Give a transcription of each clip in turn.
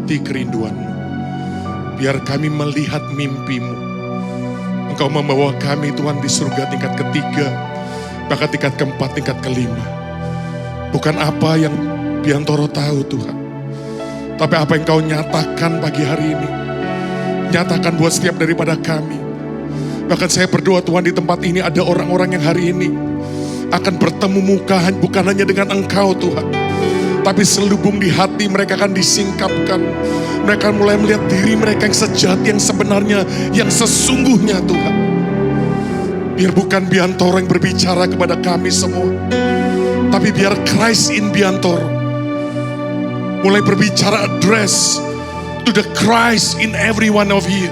mengerti kerinduan-Mu. Biar kami melihat mimpi-Mu. Engkau membawa kami Tuhan di surga tingkat ketiga, bahkan tingkat keempat, tingkat kelima. Bukan apa yang Biantoro tahu Tuhan, tapi apa yang Kau nyatakan pagi hari ini. Nyatakan buat setiap daripada kami. Bahkan saya berdoa Tuhan, di tempat ini ada orang-orang yang hari ini akan bertemu muka bukan hanya dengan Engkau Tuhan, tapi selubung di hati mereka akan disingkapkan. Mereka mulai melihat diri mereka yang sejati, yang sebenarnya, yang sesungguhnya Tuhan. Biar bukan Biantoro yang berbicara kepada kami semua, tapi biar Christ in Biantoro mulai berbicara, address to the Christ in every one of you.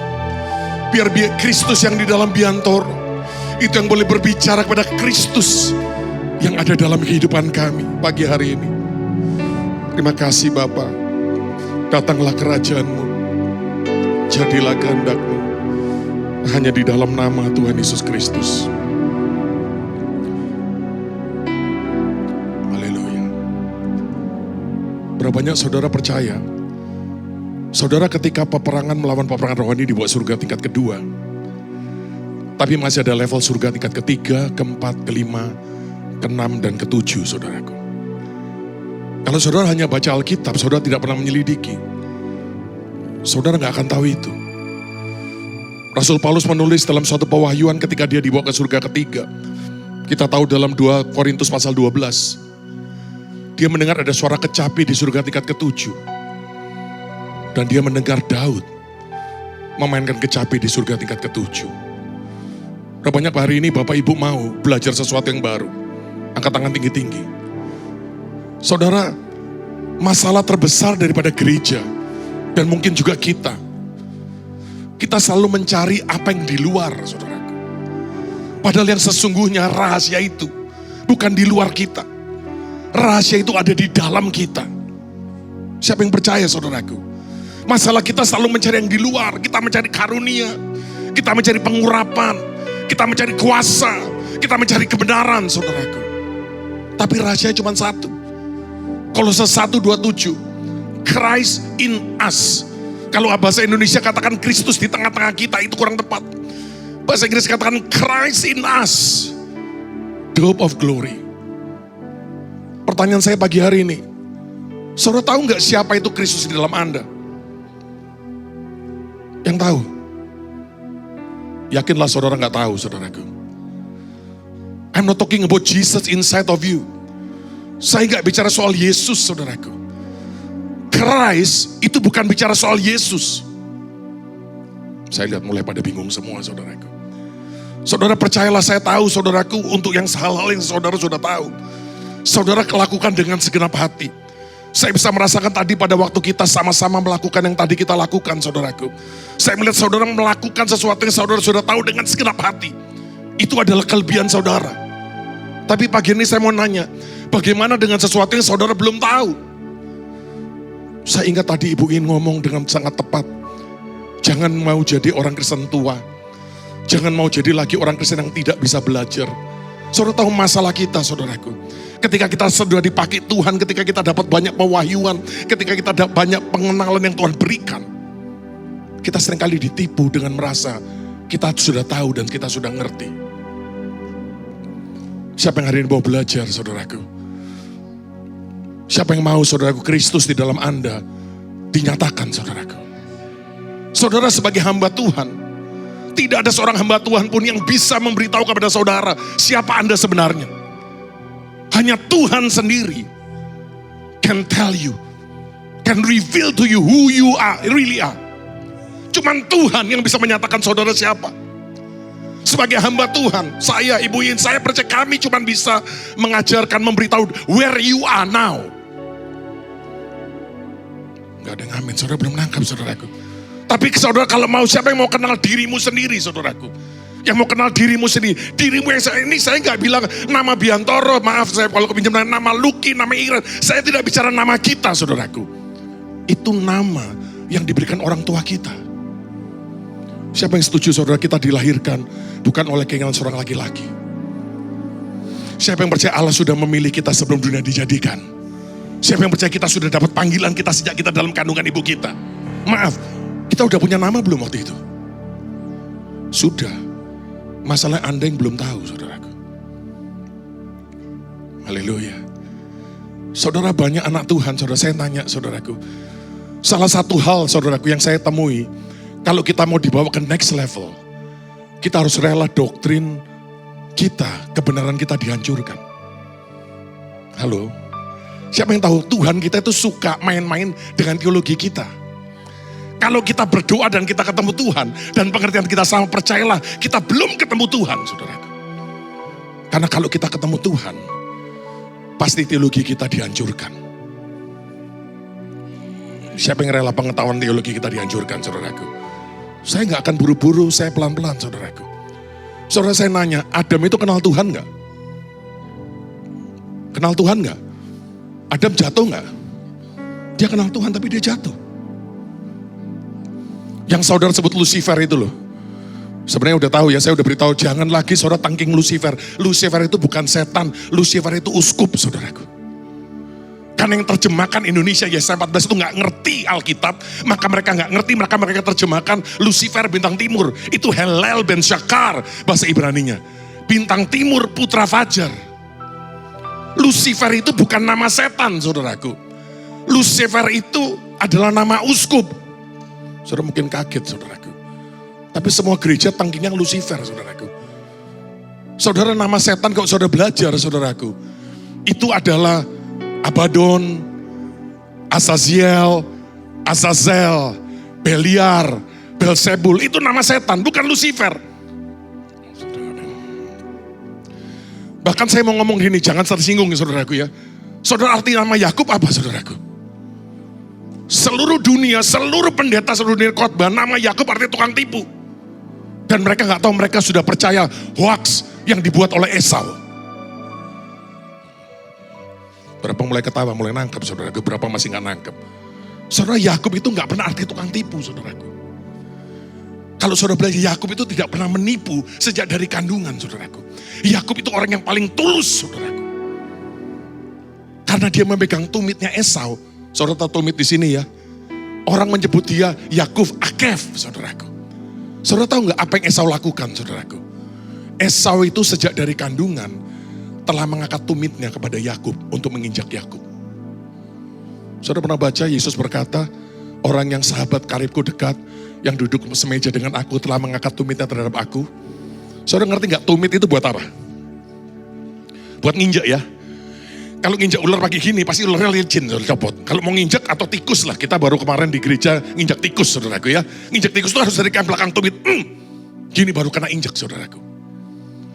Biar Kristus yang di dalam Biantoro itu yang boleh berbicara kepada Kristus yang ada dalam kehidupan kami pagi hari ini. Terima kasih Bapa. Datanglah kerajaan-Mu, jadilah kehendak-Mu, hanya di dalam nama Tuhan Yesus Kristus. Haleluya. Berapa banyak saudara percaya, saudara ketika peperangan melawan peperangan rohani dibawa surga tingkat kedua, tapi masih ada level surga tingkat ketiga, keempat, kelima, keenam, dan ketujuh saudaraku. Kalau saudara hanya baca Alkitab, saudara tidak pernah menyelidiki, saudara gak akan tahu itu. Rasul Paulus menulis dalam suatu pewahyuan ketika dia dibawa ke surga ketiga. Kita tahu dalam 2 Korintus pasal 12. Dia mendengar ada suara kecapi di surga tingkat ketujuh. Dan dia mendengar Daud memainkan kecapi di surga tingkat ketujuh. Banyak hari ini Bapak Ibu mau belajar sesuatu yang baru. Angkat tangan tinggi-tinggi. Saudara, masalah terbesar daripada gereja dan mungkin juga kita selalu mencari apa yang di luar, saudaraku. Padahal yang sesungguhnya rahasia itu bukan di luar kita. Rahasia itu ada di dalam kita. Siapa yang percaya, saudaraku? Masalah kita selalu mencari yang di luar. Kita mencari karunia, kita mencari pengurapan, kita mencari kuasa, kita mencari kebenaran, saudaraku. Tapi rahasia cuma satu. Kolose 1:27, Christ in us. Kalau bahasa Indonesia katakan Kristus di tengah-tengah kita, itu kurang tepat. Bahasa Inggris katakan Christ in us, the hope of glory. Pertanyaan saya pagi hari ini, saudara tahu nggak siapa itu Kristus di dalam Anda? Yang tahu? Yakinlah saudara nggak tahu, saudaraku. I'm not talking about Jesus inside of you. Saya nggak bicara soal Yesus, saudaraku. Christ itu bukan bicara soal Yesus. Saya lihat mulai pada bingung semua, saudaraku. Saudara percayalah, saya tahu saudaraku, untuk yang hal-hal yang saudara sudah tahu, saudara lakukan dengan segenap hati. Saya bisa merasakan tadi pada waktu kita sama-sama melakukan yang tadi kita lakukan, saudaraku. Saya melihat saudara melakukan sesuatu yang saudara sudah tahu dengan segenap hati. Itu adalah kelebihan saudara. Tapi pagi ini saya mau nanya, bagaimana dengan sesuatu yang saudara belum tahu? Saya ingat tadi Ibu ingin ngomong dengan sangat tepat. Jangan mau jadi orang Kristen tua. Jangan mau jadi lagi orang Kristen yang tidak bisa belajar. Saudara tahu masalah kita, saudaraku. Ketika kita sudah dipakai Tuhan, ketika kita dapat banyak pewahyuan, ketika kita dapat banyak pengenalan yang Tuhan berikan, kita seringkali ditipu dengan merasa kita sudah tahu dan kita sudah ngerti. Siapa yang hari ini mau belajar, saudaraku? Siapa yang mau, saudaraku, Kristus di dalam Anda dinyatakan, saudaraku? Saudara sebagai hamba Tuhan, tidak ada seorang hamba Tuhan pun yang bisa memberitahu kepada saudara siapa Anda sebenarnya. Hanya Tuhan sendiri can tell you, can reveal to you who you are, really are. Cuman Tuhan yang bisa menyatakan saudara siapa. Sebagai hamba Tuhan, saya, Ibu Yin, saya percaya kami cuma bisa mengajarkan, memberitahu where you are now. Gak ada yang amin, saudara belum nangkap, saudaraku. Tapi saudara kalau mau, siapa yang mau kenal dirimu sendiri, saudaraku? Yang mau kenal dirimu sendiri, dirimu yang saya gak bilang nama Biantoro, maaf saya kalau kepinjam nama Luki, nama Iran. Saya tidak bicara nama kita, saudaraku. Itu nama yang diberikan orang tua kita. Siapa yang setuju saudara kita dilahirkan bukan oleh keinginan seorang laki-laki? Siapa yang percaya Allah sudah memilih kita sebelum dunia dijadikan? Siapa yang percaya kita sudah dapat panggilan kita sejak kita dalam kandungan ibu kita? Maaf, kita udah punya nama belum waktu itu? Sudah. Masalah Anda yang belum tahu, saudaraku. Haleluya. Saudara, banyak anak Tuhan, saudara, saya tanya saudaraku. Salah satu hal, saudaraku, yang saya temui, kalau kita mau dibawa ke next level, kita harus rela doktrin kita, kebenaran kita dihancurkan. Halo? Siapa yang tahu Tuhan kita itu suka main-main dengan teologi kita. Kalau kita berdoa dan kita ketemu Tuhan, dan pengertian kita sama, percayalah, kita belum ketemu Tuhan, saudaraku. Karena kalau kita ketemu Tuhan, pasti teologi kita dihancurkan. Siapa yang rela pengetahuan teologi kita dihancurkan, saudaraku? Saya nggak akan buru-buru, saya pelan-pelan, saudaraku. Saudara, saya nanya, Adam itu kenal Tuhan nggak? Kenal Tuhan nggak? Adam jatuh nggak? Dia kenal Tuhan tapi dia jatuh. Yang saudara sebut Lucifer itu loh. Sebenarnya udah tahu ya, saya udah beritahu jangan lagi saudara tangking Lucifer. Lucifer itu bukan setan, Lucifer itu uskup, saudaraku. Karena yang terjemahkan Indonesia Yesaya 14 itu nggak ngerti Alkitab, maka mereka nggak ngerti, mereka terjemahkan Lucifer bintang timur. Itu Helel ben Syakar bahasa Ibraninya. Bintang timur putra fajar. Lucifer itu bukan nama setan, saudaraku. Lucifer itu adalah nama uskup. Saudara mungkin kaget, saudaraku. Tapi semua gereja tangkingnya Lucifer, saudaraku. Saudara, nama setan kalau saudara belajar, saudaraku, itu adalah Abaddon, Azazel, Beliar, Belzebul. Itu nama setan, bukan Lucifer. Bahkan saya mau ngomong gini, jangan tersinggung ya saudaraku ya. Saudara, arti nama Yakub apa, saudaraku? Seluruh dunia, seluruh pendeta seluruh dunia khotbah, nama Yakub artinya tukang tipu. Dan mereka nggak tahu, mereka sudah percaya hoax yang dibuat oleh Esau. Berapa mulai ketawa, mulai nangkep, saudaraku. Berapa masih nggak nangkep. Saudara, Yakub itu nggak pernah arti tukang tipu, saudaraku. Kalau saudara belajar, Yakub itu tidak pernah menipu sejak dari kandungan, saudaraku. Yakub itu orang yang paling tulus, saudaraku. Karena dia memegang tumitnya Esau. Saudara tahu tumit di sini ya. Orang menyebut dia Yakub Akef, saudaraku. Saudara tahu nggak apa yang Esau lakukan, saudaraku? Esau itu sejak dari kandungan telah mengangkat tumitnya kepada Yakub untuk menginjak Yakub. Saudara pernah baca Yesus berkata, orang yang sahabat karibku dekat, yang duduk semeja dengan aku telah mengangkat tumitnya terhadap aku. Saudara ngerti nggak tumit itu buat apa? Buat nginjak ya. Kalau nginjak ular pagi gini, pasti ularnya licin, saudara copot. Kalau mau nginjak atau tikus lah, kita baru kemarin di gereja nginjak tikus, saudaraku ya. Nginjak tikus itu harus dari belakang tumit. Gini baru kena injak, saudaraku.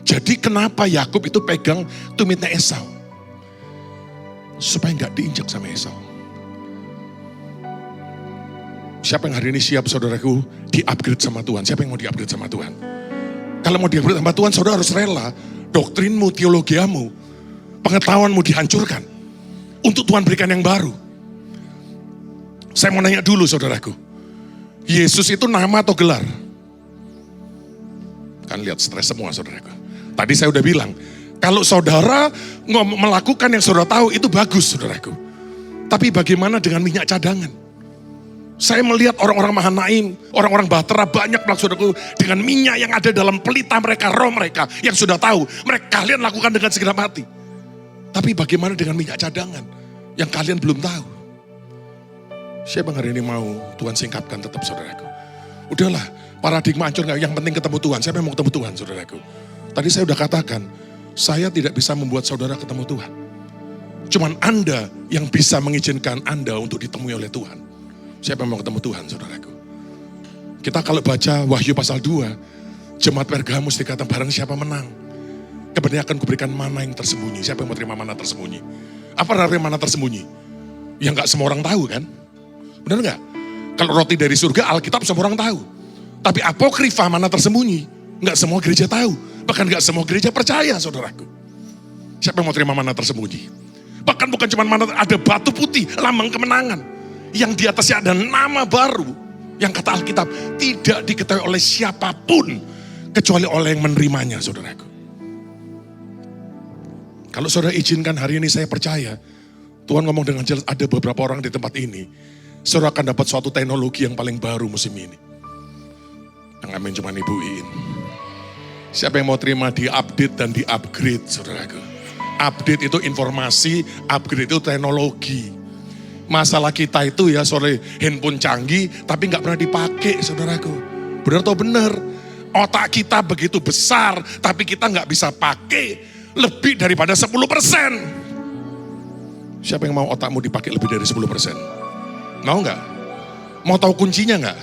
Jadi kenapa Yakub itu pegang tumitnya Esau? Supaya nggak diinjak sama Esau. Siapa yang hari ini siap, saudaraku, di-upgrade sama Tuhan? Siapa yang mau di-upgrade sama Tuhan? Kalau mau di-upgrade sama Tuhan, saudara harus rela doktrinmu, teologiamu, pengetahuanmu dihancurkan untuk Tuhan berikan yang baru. Saya mau nanya dulu, saudaraku. Yesus itu nama atau gelar? Kan lihat stres semua, saudaraku. Tadi saya udah bilang, kalau saudara melakukan yang saudara tahu, itu bagus, saudaraku. Tapi bagaimana dengan minyak cadangan? Saya melihat orang-orang Mahanaim, orang-orang Bahtera banyak saudaraku dengan minyak yang ada dalam pelita mereka, roh mereka yang sudah tahu. Mereka kalian lakukan dengan segenap hati. Tapi bagaimana dengan minyak cadangan yang kalian belum tahu? Siapa yang hari ini mau Tuhan singkapkan tetap, saudaraku? Udahlah, paradigma hancur nggak, yang penting ketemu Tuhan. Siapa yang mau ketemu Tuhan, saudaraku? Tadi saya udah katakan, saya tidak bisa membuat saudara ketemu Tuhan. Cuman Anda yang bisa mengizinkan Anda untuk ditemui oleh Tuhan. Siapa yang mau ketemu Tuhan, saudaraku? Kita kalau baca Wahyu pasal 2, jemaat Pergamus dikatakan barang siapa menang, kebenaran akan kuberikan mana yang tersembunyi. Siapa yang mau terima mana tersembunyi? Apa artinya mana tersembunyi? Yang gak semua orang tahu kan? Benar gak? Kalau roti dari surga, Alkitab semua orang tahu. Tapi apokrifa mana tersembunyi? Gak semua gereja tahu. Bahkan gak semua gereja percaya, saudaraku. Siapa yang mau terima mana tersembunyi? Bahkan bukan cuma mana, ada batu putih, lambang kemenangan. Yang di atasnya ada nama baru. Yang kata Alkitab, tidak diketahui oleh siapapun, kecuali oleh yang menerimanya, saudaraku. Kalau saudara izinkan hari ini saya percaya, Tuhan ngomong dengan jelas, ada beberapa orang di tempat ini, saudara akan dapat suatu teknologi yang paling baru musim ini. Yang amin cuma Ibu Iin. Siapa yang mau terima di-update dan di-upgrade, saudaraku. Update itu informasi, upgrade itu teknologi. Masalah kita itu ya, sorry, handphone canggih, tapi nggak pernah dipakai, saudaraku. Benar atau benar? Otak kita begitu besar, tapi kita nggak bisa pakai lebih daripada 10%. Siapa yang mau otakmu dipakai lebih dari 10%? Mau nggak? Mau tahu kuncinya nggak?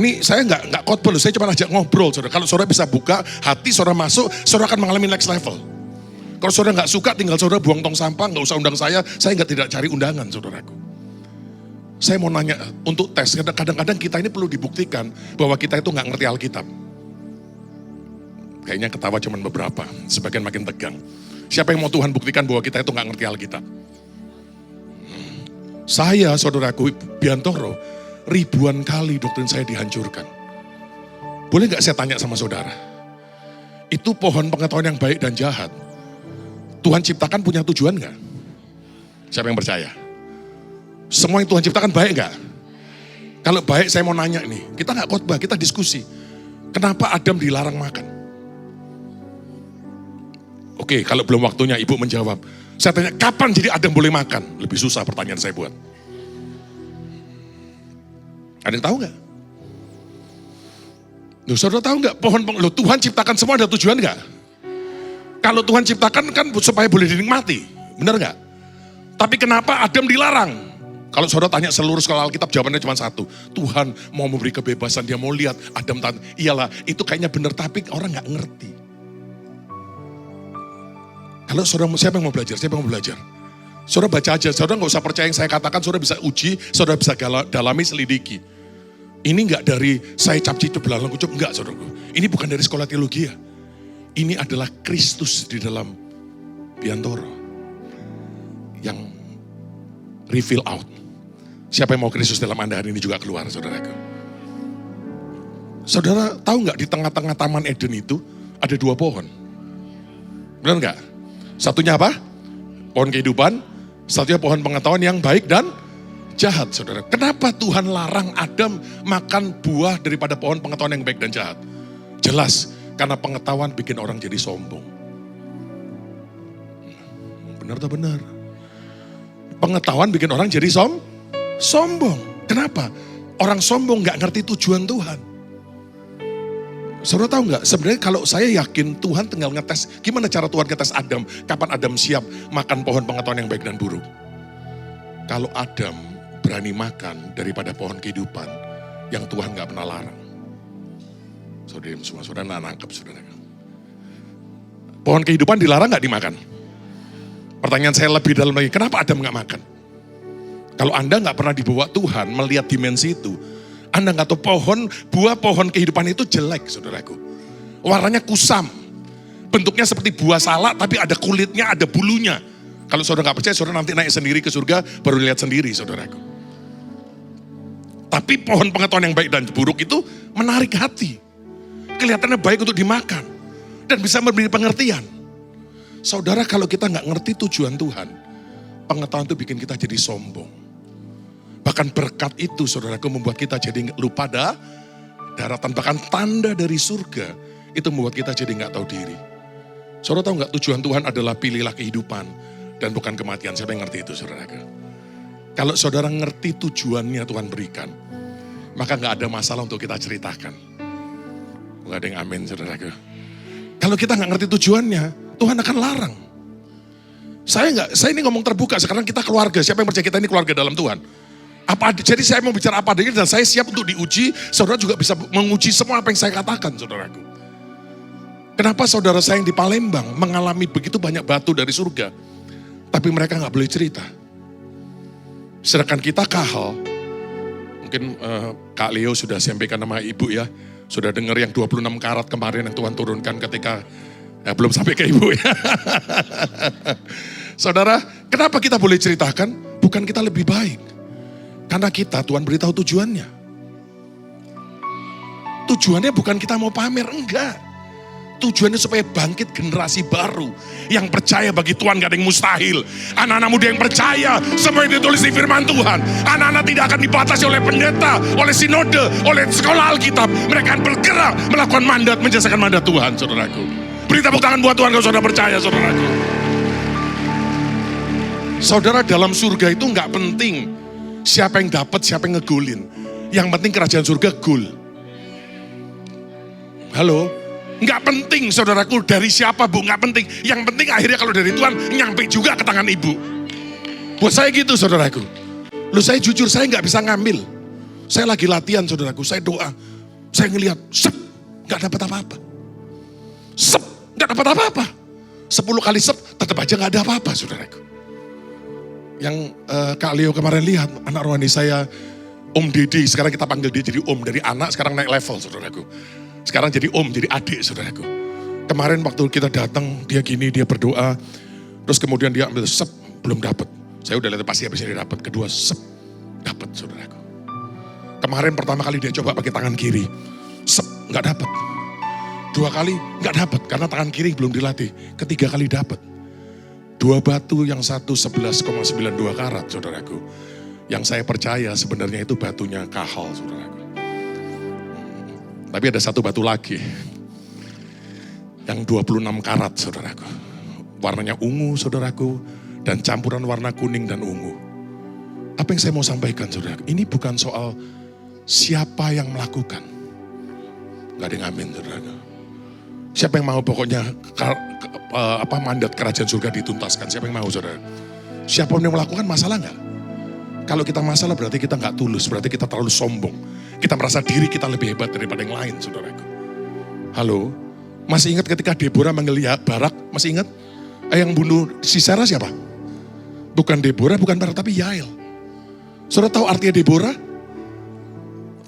Ini saya nggak khotbah loh, saya cuma ajak ngobrol, saudara. Kalau saudara bisa buka hati, saudara masuk, saudara akan mengalami next level. Kalau saudara nggak suka, tinggal saudara buang tong sampah, nggak usah undang saya tidak cari undangan, saudaraku. Saya mau nanya, untuk tes, kadang-kadang kita ini perlu dibuktikan bahwa kita itu nggak ngerti Alkitab. Kayaknya ketawa cuma beberapa, sebagian makin tegang. Siapa yang mau Tuhan buktikan bahwa kita itu nggak ngerti Alkitab? Saya, saudaraku, Biantoro, ribuan kali doktrin saya dihancurkan. Boleh nggak saya tanya sama saudara? Itu pohon pengetahuan yang baik dan jahat. Tuhan ciptakan punya tujuan nggak? Siapa yang percaya? Semua yang Tuhan ciptakan baik nggak? Kalau baik saya mau nanya nih, kita nggak khotbah, kita diskusi. Kenapa Adam dilarang makan? Oke, kalau belum waktunya Ibu menjawab. Saya tanya, kapan jadi Adam boleh makan? Lebih susah pertanyaan saya buat. Ada yang tahu nggak? Loh, saudara tahu nggak? Loh, Tuhan ciptakan semua ada tujuan nggak? Kalau Tuhan ciptakan kan supaya boleh dinikmati. Benar nggak? Tapi kenapa Adam dilarang? Kalau saudara tanya seluruh sekolah Alkitab, jawabannya cuma satu. Tuhan mau memberi kebebasan, dia mau lihat Adam tanya. Iyalah, itu kayaknya benar, tapi orang nggak ngerti. Kalau saudara, siapa yang mau belajar? Siapa yang mau belajar? Saudara baca aja, saudara nggak usah percaya yang saya katakan, saudara bisa uji, saudara bisa dalami, selidiki. Ini nggak dari saya capci belalang kucup, enggak saudaraku. Ini bukan dari sekolah teologi ya. Ini adalah Kristus di dalam Biantoro. Yang reveal out. Siapa yang mau Kristus dalam Anda hari ini juga keluar, saudaraku. Saudara tahu nggak di tengah-tengah Taman Eden itu ada 2 pohon? Benar nggak? Satunya apa? Pohon kehidupan, satunya pohon pengetahuan yang baik dan jahat, saudara. Kenapa Tuhan larang Adam makan buah daripada pohon pengetahuan yang baik dan jahat? Jelas, karena pengetahuan bikin orang jadi sombong. Benar atau benar? Pengetahuan bikin orang jadi sombong. Kenapa? Orang sombong gak ngerti tujuan Tuhan. Saudara tahu nggak? Sebenarnya kalau saya yakin Tuhan tinggal ngetes, gimana cara Tuhan ngetes Adam? Kapan Adam siap makan pohon pengetahuan yang baik dan buruk? Kalau Adam berani makan daripada pohon kehidupan yang Tuhan nggak pernah larang. Saudara semua, saudara nangkep, saudara. Pohon kehidupan dilarang nggak dimakan? Pertanyaan saya lebih dalam lagi, kenapa Adam nggak makan? Kalau Anda nggak pernah dibawa Tuhan melihat dimensi itu, Anda nggak tahu buah pohon kehidupan itu jelek, saudaraku. Warnanya kusam. Bentuknya seperti buah salak, tapi ada kulitnya, ada bulunya. Kalau saudara nggak percaya, saudara nanti naik sendiri ke surga, baru lihat sendiri, saudaraku. Tapi pohon pengetahuan yang baik dan buruk itu menarik hati. Kelihatannya baik untuk dimakan. Dan bisa memberi pengertian. Saudara, kalau kita nggak ngerti tujuan Tuhan, pengetahuan itu bikin kita jadi sombong. Bahkan berkat itu, saudaraku, membuat kita jadi lupa daratan. Bahkan tanda dari surga, itu membuat kita jadi nggak tahu diri. Saudara tahu nggak tujuan Tuhan adalah pilihlah kehidupan dan bukan kematian. Siapa yang ngerti itu, saudaraku? Kalau saudara ngerti tujuannya Tuhan berikan, maka nggak ada masalah untuk kita ceritakan. Nggak ada yang amin, saudaraku. Kalau kita nggak ngerti tujuannya, Tuhan akan larang. Saya ini ngomong terbuka, sekarang kita keluarga. Siapa yang percaya kita ini keluarga dalam Tuhan? Jadi saya mau bicara apa adanya dan saya siap untuk diuji. Saudara juga bisa menguji semua apa yang saya katakan, saudaraku. Kenapa saudara saya yang di Palembang mengalami begitu banyak batu dari surga, tapi mereka nggak boleh cerita? Sedangkan kita Kahal, mungkin Kak Leo sudah sampaikan nama Ibu ya, sudah dengar yang 26 karat kemarin yang Tuhan turunkan ketika, belum sampai ke Ibu ya. Saudara, kenapa kita boleh ceritakan? Bukan kita lebih baik. Karena kita, Tuhan beritahu tujuannya. Tujuannya bukan kita mau pamer, enggak. Tujuannya supaya bangkit generasi baru yang percaya bagi Tuhan gak ada yang mustahil. Anak-anak muda yang percaya semua yang ditulis di firman Tuhan. Anak-anak tidak akan dibatasi oleh pendeta, oleh sinode, oleh sekolah Alkitab. Mereka akan bergerak melakukan mandat, menjelasakan mandat Tuhan, saudaraku. Beri tepuk tangan buat Tuhan kalau saudara percaya, saudaraku. Saudara, dalam surga itu gak penting siapa yang dapat, siapa yang ngegolin. Yang penting kerajaan surga gol. Halo? Nggak penting saudaraku dari siapa bu, nggak penting. Yang penting akhirnya kalau dari Tuhan nyampe juga ke tangan ibu. Buat saya gitu saudaraku. Loh saya jujur saya nggak bisa ngambil. Saya lagi latihan saudaraku, saya doa. Saya ngelihat, sep, nggak dapat apa-apa. Sep, nggak dapat apa-apa. 10 kali sep, tetap aja nggak ada apa-apa saudaraku. Yang Kak Leo kemarin lihat, anak rohani saya, Om Dede, sekarang kita panggil dia jadi Om. Dari anak sekarang naik level saudaraku. Sekarang jadi Om, jadi adik saudaraku. Kemarin waktu kita datang, dia gini, dia berdoa. Terus kemudian dia ambil sep, belum dapat. Saya udah lihat pasti habisnya dia dapat. Kedua sep, dapat saudaraku. Kemarin pertama kali dia coba pakai tangan kiri. Sep, gak dapat. 2 kali gak dapat, karena tangan kiri belum dilatih. 3 kali dapat. 2 batu yang satu 11,92 karat saudaraku. Yang saya percaya sebenarnya itu batunya kahal saudaraku. Tapi ada 1 batu lagi yang 26 karat saudaraku. Warnanya ungu saudaraku dan campuran warna kuning dan ungu. Apa yang saya mau sampaikan saudaraku? Ini bukan soal siapa yang melakukan. Gak ada yang amin saudaraku. Siapa yang mau pokoknya mandat kerajaan surga dituntaskan. Siapa yang mau saudara? Siapa yang melakukan masalah gak? Kalau kita masalah berarti kita gak tulus. Berarti kita terlalu sombong. Kita merasa diri kita lebih hebat daripada yang lain, saudaraku. Halo? Masih ingat ketika Deborah manggil Barak? Masih ingat? Yang bunuh Sisera siapa? Bukan Deborah, bukan Barak, tapi Yael. Saudara tahu artinya Deborah?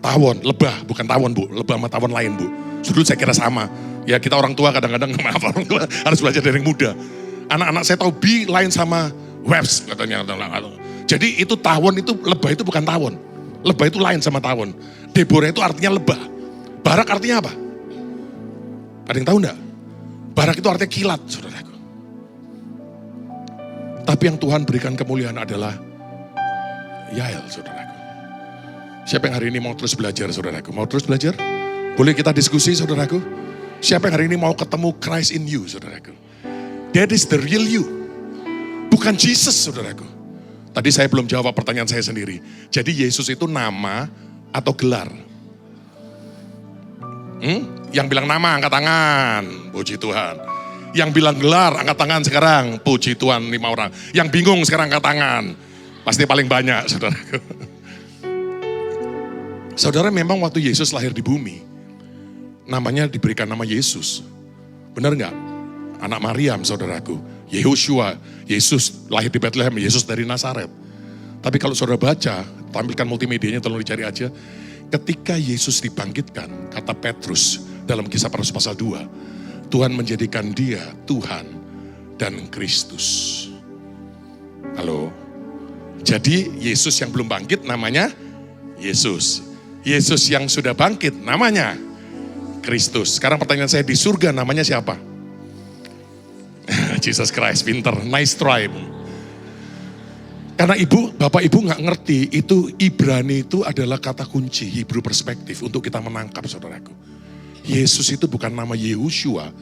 Tawon, lebah, bukan tawon bu. Lebah sama tawon lain bu. Dulu saya kira sama. Ya kita orang tua kadang-kadang, maaf orang tua harus belajar dari yang muda. Anak-anak saya tahu bee lain sama wasp katanya. Jadi itu tawon, itu lebah itu bukan tawon. Lebah itu lain sama tawon. Deborah itu artinya lebah. Barak artinya apa? Ada yang tahu enggak? Barak itu artinya kilat, saudaraku. Tapi yang Tuhan berikan kemuliaan adalah Yael, saudaraku. Siapa yang hari ini mau terus belajar, saudaraku? Mau terus belajar? Boleh kita diskusi, saudaraku? Siapa yang hari ini mau ketemu Christ in you, saudaraku? That is the real you. Bukan Jesus, saudaraku. Tadi saya belum jawab pertanyaan saya sendiri. Jadi Yesus itu nama atau gelar? Yang bilang nama angkat tangan, puji Tuhan. Yang bilang gelar angkat tangan sekarang, puji Tuhan 5 orang. Yang bingung sekarang angkat tangan, pasti paling banyak saudaraku. Saudara memang waktu Yesus lahir di bumi, namanya diberikan nama Yesus. Benar nggak? Anak Maryam saudaraku. Yehoshua, Yesus lahir di Bethlehem, Yesus dari Nazaret. Tapi kalau saudara baca, tampilkan multimedianya tolong dicari aja. Ketika Yesus dibangkitkan, kata Petrus dalam Kisah Para Rasul pasal 2, Tuhan menjadikan dia Tuhan dan Kristus. Halo? Jadi Yesus yang belum bangkit namanya Yesus. Yesus yang sudah bangkit namanya Kristus. Sekarang pertanyaan saya, di surga namanya siapa? Jesus Christ, pinter, nice try. Karena bapak ibu gak ngerti, itu Ibrani itu adalah kata kunci, Hebrew perspektif untuk kita menangkap saudaraku. Yesus itu bukan nama Yehoshua,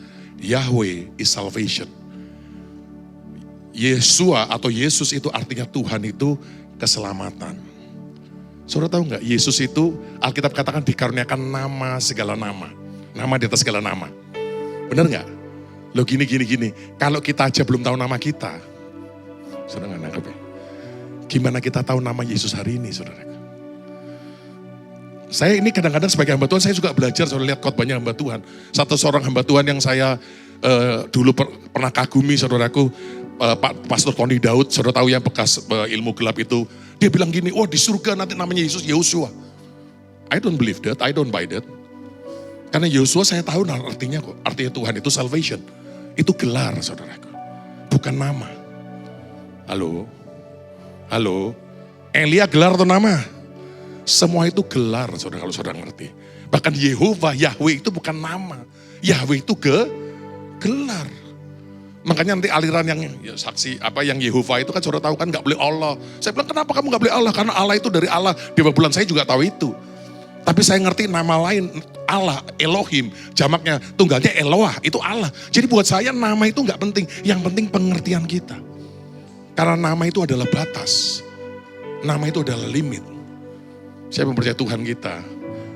Yahweh is salvation. Yesua atau Yesus itu artinya Tuhan itu keselamatan. Saudara tahu gak, Yesus itu Alkitab katakan dikaruniakan nama segala nama. Nama di atas segala nama. Benar gak? Loh gini. Kalau kita aja belum tahu nama kita. Saudara gak nangkep ya? Gimana kita tahu nama Yesus hari ini, saudara? Saya ini kadang-kadang sebagai hamba Tuhan, saya juga belajar, saudara lihat khotbahnya hamba Tuhan. Satu seorang hamba Tuhan yang saya dulu pernah kagumi, saudaraku, Pak Pastor Tony Daud, saudara tahu ya bekas ilmu gelap itu. Dia bilang gini, oh di surga nanti namanya Yesus Yehoshua. I don't believe that, I don't buy that. Karena Yehoshua saya tahu artinya kok. Artinya Tuhan itu salvation. Itu gelar, saudaraku. Bukan nama. Halo. Elia gelar atau nama? Semua itu gelar, saudara, kalau saudara ngerti. Bahkan Yehova, Yahweh itu bukan nama. Yahweh itu Gelar. Makanya nanti aliran yang saksi yang Yehova itu kan saudara tahu kan nggak boleh Allah. Saya bilang kenapa kamu nggak boleh Allah? Karena Allah itu dari Allah. Dewa bulan saya juga tahu itu. Tapi saya ngerti nama lain Allah, Elohim, jamaknya tunggalnya Eloah, itu Allah. Jadi buat saya nama itu nggak penting. Yang penting pengertian kita. Karena nama itu adalah batas. Nama itu adalah limit. Saya mempercayai Tuhan kita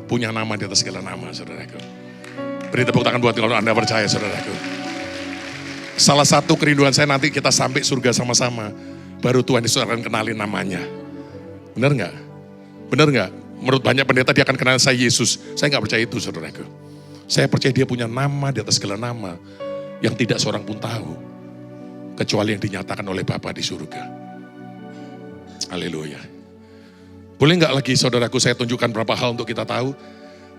punya nama di atas segala nama, saudaraku. Beri tepuk tangan buat kalau Anda percaya, saudaraku. Salah satu kerinduan saya nanti kita sampai surga sama-sama. Baru Tuhan Yesus akan kenalin namanya. Benar nggak? Benar nggak? Menurut banyak pendeta dia akan kenal saya Yesus. Saya nggak percaya itu, saudaraku. Saya percaya dia punya nama di atas segala nama. Yang tidak seorang pun tahu. Kecuali yang dinyatakan oleh Bapa di surga. Haleluya. Boleh nggak lagi saudaraku saya tunjukkan berapa hal untuk kita tahu.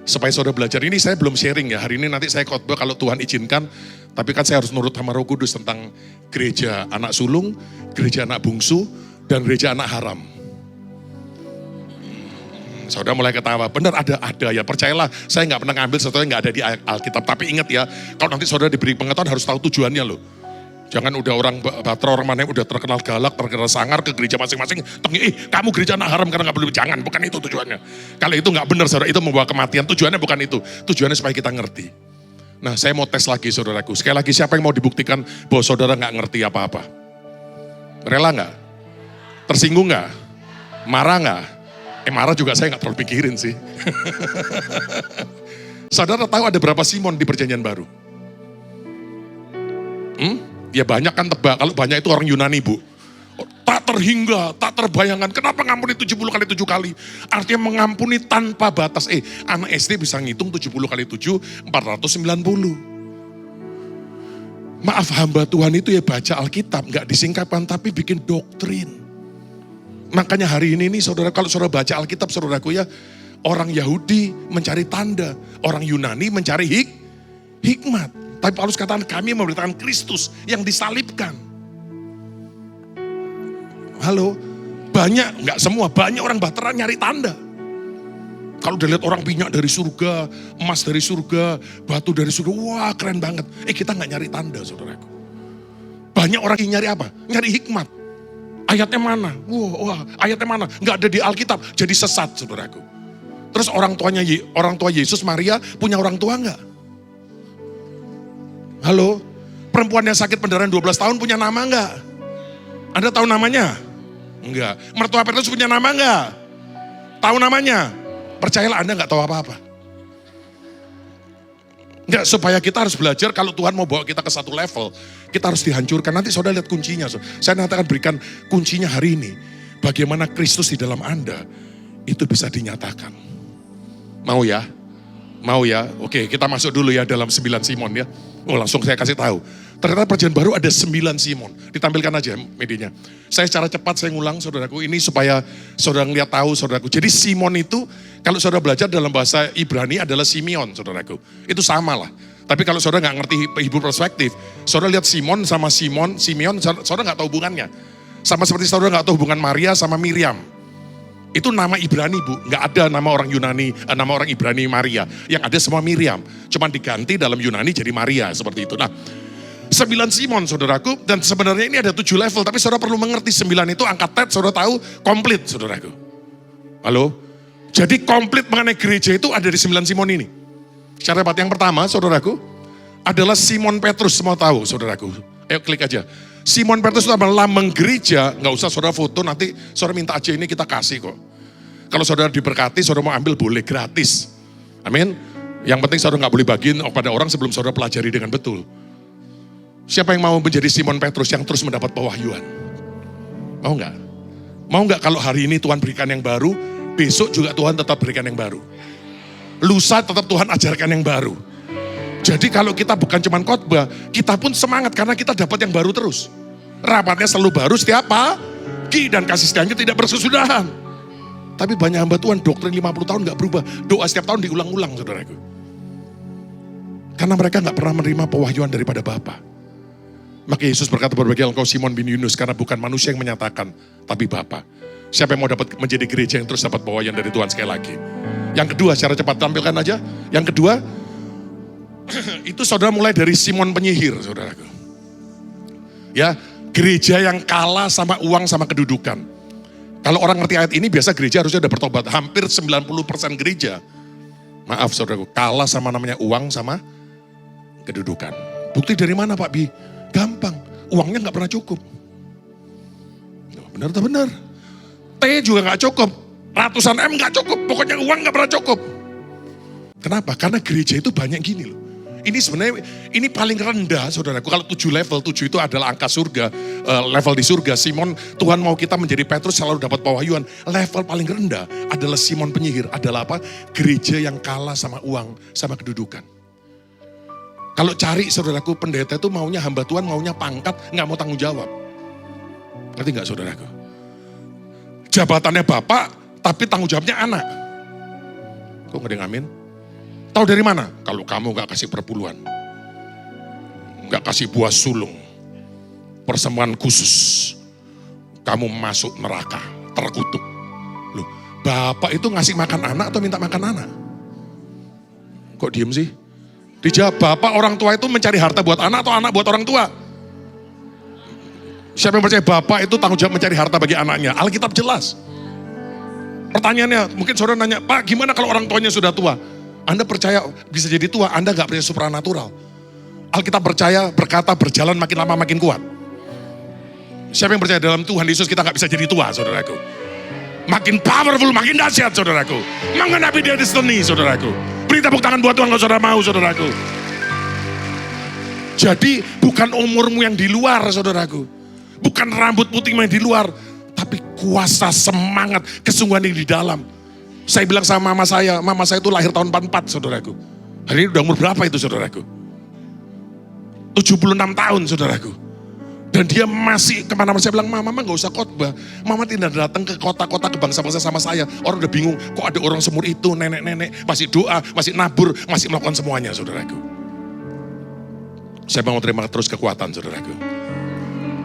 Supaya saudara belajar, ini saya belum sharing ya, hari ini nanti saya khotbah kalau Tuhan izinkan, tapi kan saya harus nurut sama Roh Kudus tentang gereja anak sulung, gereja anak bungsu, dan gereja anak haram. Saudara mulai ketawa, benar ada ya, percayalah saya nggak pernah ngambil sesuatu yang nggak ada di Alkitab, tapi ingat ya, kalau nanti saudara diberi pengetahuan harus tahu tujuannya loh. Jangan udah orang batra orang mana yang udah terkenal galak, terkenal sangar ke gereja masing-masing. Kamu gereja anak haram karena gak boleh. Jangan, bukan itu tujuannya. Kalau itu gak benar saudara, itu membawa kematian. Tujuannya bukan itu. Tujuannya supaya kita ngerti. Nah saya mau tes lagi saudaraku. Sekali lagi siapa yang mau dibuktikan bahwa saudara gak ngerti apa-apa? Rela gak? Tersinggung gak? Marah gak? Marah juga saya gak terlalu pikirin sih. Saudara tahu ada berapa Simon di perjanjian baru? Ya banyak kan tebak, kalau banyak itu orang Yunani bu. Tak terhingga, tak terbayangkan, kenapa ngampuni 70 kali 7 kali? Artinya mengampuni tanpa batas. Anak SD bisa ngitung 70 kali 7, 490. Maaf hamba Tuhan itu ya baca Alkitab, gak disingkapkan tapi bikin doktrin. Makanya hari ini nih saudara, kalau saudara baca Alkitab saudaraku ya, orang Yahudi mencari tanda, orang Yunani mencari hikmat. Tapi Paulus katakan kami memberitakan Kristus yang disalibkan. Halo, banyak, nggak semua, banyak orang Bahtera nyari tanda. Kalau udah lihat orang minyak dari surga, emas dari surga, batu dari surga, wah keren banget. Kita nggak nyari tanda saudaraku. Banyak orang yang nyari apa? Nyari hikmat. Ayatnya mana? Wah, ayatnya mana? Nggak ada di Alkitab, jadi sesat saudaraku. Terus orang tua Yesus, Maria, punya orang tua nggak? Halo, perempuan yang sakit pendarahan 12 tahun punya nama enggak? Anda tahu namanya? Enggak. Mertua Petrus punya nama enggak? Tahu namanya? Percayalah Anda enggak tahu apa-apa. Enggak, supaya kita harus belajar kalau Tuhan mau bawa kita ke satu level, kita harus dihancurkan. Nanti saudara lihat kuncinya. Saya nanti akan berikan kuncinya hari ini. Bagaimana Kristus di dalam Anda, itu bisa dinyatakan. Mau ya? Mau ya? Oke, kita masuk dulu ya dalam 9 Simon ya. Langsung saya kasih tahu. Ternyata perjanjian baru ada 9 Simon. Ditampilkan aja medianya. Saya secara cepat saya ngulang saudaraku ini supaya saudara ngeliat tahu saudaraku. Jadi Simon itu kalau saudara belajar dalam bahasa Ibrani adalah Simeon saudaraku. Itu sama lah. Tapi kalau saudara nggak ngerti Hebrew perspektif, saudara lihat Simon sama Simeon, saudara nggak tahu hubungannya. Sama seperti saudara nggak tahu hubungan Maria sama Miriam. Itu nama Ibrani bu, nggak ada nama orang Yunani, nama orang Ibrani Maria. Yang ada semua Miriam, cuman diganti dalam Yunani jadi Maria seperti itu. Nah, 9 Simon saudaraku, dan sebenarnya ini ada 7 level, tapi saudara perlu mengerti 9 itu angka tet, saudara tahu komplit saudaraku. Halo, jadi komplit mengenai gereja itu ada di 9 Simon ini. Secara yang pertama saudaraku adalah Simon Petrus, semua tahu saudaraku. Ayo klik aja. Simon Petrus itu adalah lambang gereja, nggak usah saudara foto, nanti saudara minta aja ini kita kasih kok. Kalau saudara diberkati, saudara mau ambil boleh gratis. Amin. Yang penting saudara nggak boleh bagiin pada orang sebelum saudara pelajari dengan betul. Siapa yang mau menjadi Simon Petrus yang terus mendapat pewahyuan? Mau nggak? Mau nggak kalau hari ini Tuhan berikan yang baru, besok juga Tuhan tetap berikan yang baru. Lusa tetap Tuhan ajarkan yang baru. Jadi kalau kita bukan cuma khotbah, kita pun semangat karena kita dapat yang baru terus. Rapatnya selalu baru setiap pagi dan kasih setianya tidak bersesudahan. Tapi banyak hamba Tuhan doktrin 50 tahun gak berubah. Doa setiap tahun diulang-ulang saudaraku. Karena mereka gak pernah menerima pewahyuan daripada Bapa. Maka Yesus berkata berbagai engkau Simon bin Yunus karena bukan manusia yang menyatakan, tapi Bapa. Siapa yang mau dapat menjadi gereja yang terus dapat pewahyuan dari Tuhan sekali lagi. Yang kedua, secara cepat tampilkan aja. Yang kedua, Itu saudara mulai dari Simon penyihir, saudaraku. Ya, gereja yang kalah sama uang sama kedudukan. Kalau orang ngerti ayat ini, biasa gereja harusnya udah bertobat. Hampir 90% gereja, maaf saudaraku, kalah sama namanya uang sama kedudukan. Bukti dari mana Pak Bi? Gampang, uangnya nggak pernah cukup. Benar atau benar? T juga nggak cukup, ratusan M nggak cukup, pokoknya uang nggak pernah cukup. Kenapa? Karena gereja itu banyak gini loh. Ini sebenarnya, ini paling rendah saudaraku. Kalau 7 level, 7 itu adalah angka surga, level di surga. Simon, Tuhan mau kita menjadi Petrus selalu dapat pewahyuan. Level paling rendah adalah Simon penyihir. Adalah apa? Gereja yang kalah sama uang, sama kedudukan. Kalau cari saudaraku, pendeta itu maunya hamba Tuhan, maunya pangkat, nggak mau tanggung jawab. Ngerti nggak saudaraku? Jabatannya bapak, tapi tanggung jawabnya anak. Kok nggak ada yang amin? Tahu dari mana? Kalau kamu gak kasih perpuluhan, gak kasih buah sulung, persembahan khusus, kamu masuk neraka, terkutuk. Loh, bapak itu ngasih makan anak atau minta makan anak? Kok diem sih? Dijawab, bapak orang tua itu mencari harta buat anak atau anak buat orang tua? Siapa yang percaya bapak itu tanggung jawab mencari harta bagi anaknya? Alkitab jelas. Pertanyaannya, mungkin saudara nanya, Pak gimana kalau orang tuanya sudah tua? Anda percaya bisa jadi tua, Anda gak percaya supranatural. Alkitab berkata berjalan makin lama makin kuat. Siapa yang percaya dalam Tuhan Yesus kita gak bisa jadi tua, saudaraku. Makin powerful, makin dahsyat, saudaraku. Mengenapi dia destiny, saudaraku. Beri tepuk tangan buat Tuhan kalau saudara mau, saudaraku. Jadi bukan umurmu yang di luar, saudaraku. Bukan rambut putihmu yang di luar. Tapi kuasa, semangat, kesungguhan yang di dalam. Saya bilang sama mama saya itu lahir tahun 44, saudaraku. Hari ini udah umur berapa itu, saudaraku? 76 tahun, saudaraku. Dan dia masih kemana-mana. Saya bilang, mama gak usah khotbah. Mama tidak datang ke kota-kota, ke bangsa-bangsa sama saya. Orang udah bingung, kok ada orang semur itu, nenek-nenek. Masih doa, masih nabur, masih melakukan semuanya, saudaraku. Saya mau terima terus kekuatan, saudaraku.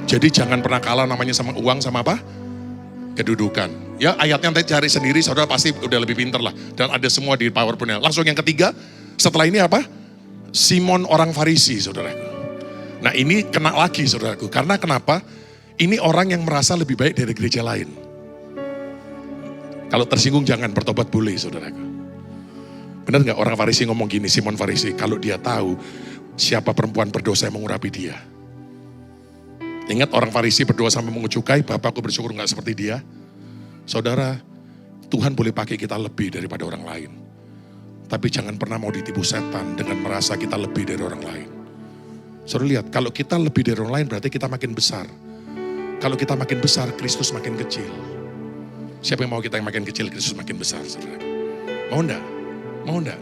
Jadi jangan pernah kalah namanya sama uang, sama apa? Kedudukan. Ya ayatnya nanti cari sendiri, saudara pasti udah lebih pinter lah. Dan ada semua di PowerPoint-nya. Langsung yang ketiga, setelah ini apa? Simon orang Farisi, saudaraku. Nah ini kena lagi, saudaraku. Karena kenapa? Ini orang yang merasa lebih baik dari gereja lain. Kalau tersinggung jangan, bertobat boleh, saudaraku. Benar gak orang Farisi ngomong gini, Simon Farisi, kalau dia tahu siapa perempuan berdosa yang mengurapi dia. Ingat orang Farisi berdoa sampai mengucukai, Bapakku bersyukur gak seperti dia. Saudara, Tuhan boleh pakai kita lebih daripada orang lain. Tapi jangan pernah mau ditipu setan dengan merasa kita lebih dari orang lain. Saudara lihat, kalau kita lebih dari orang lain berarti kita makin besar. Kalau kita makin besar, Kristus makin kecil. Siapa yang mau kita yang makin kecil, Kristus makin besar, saudara? Mau enggak? Mau enggak?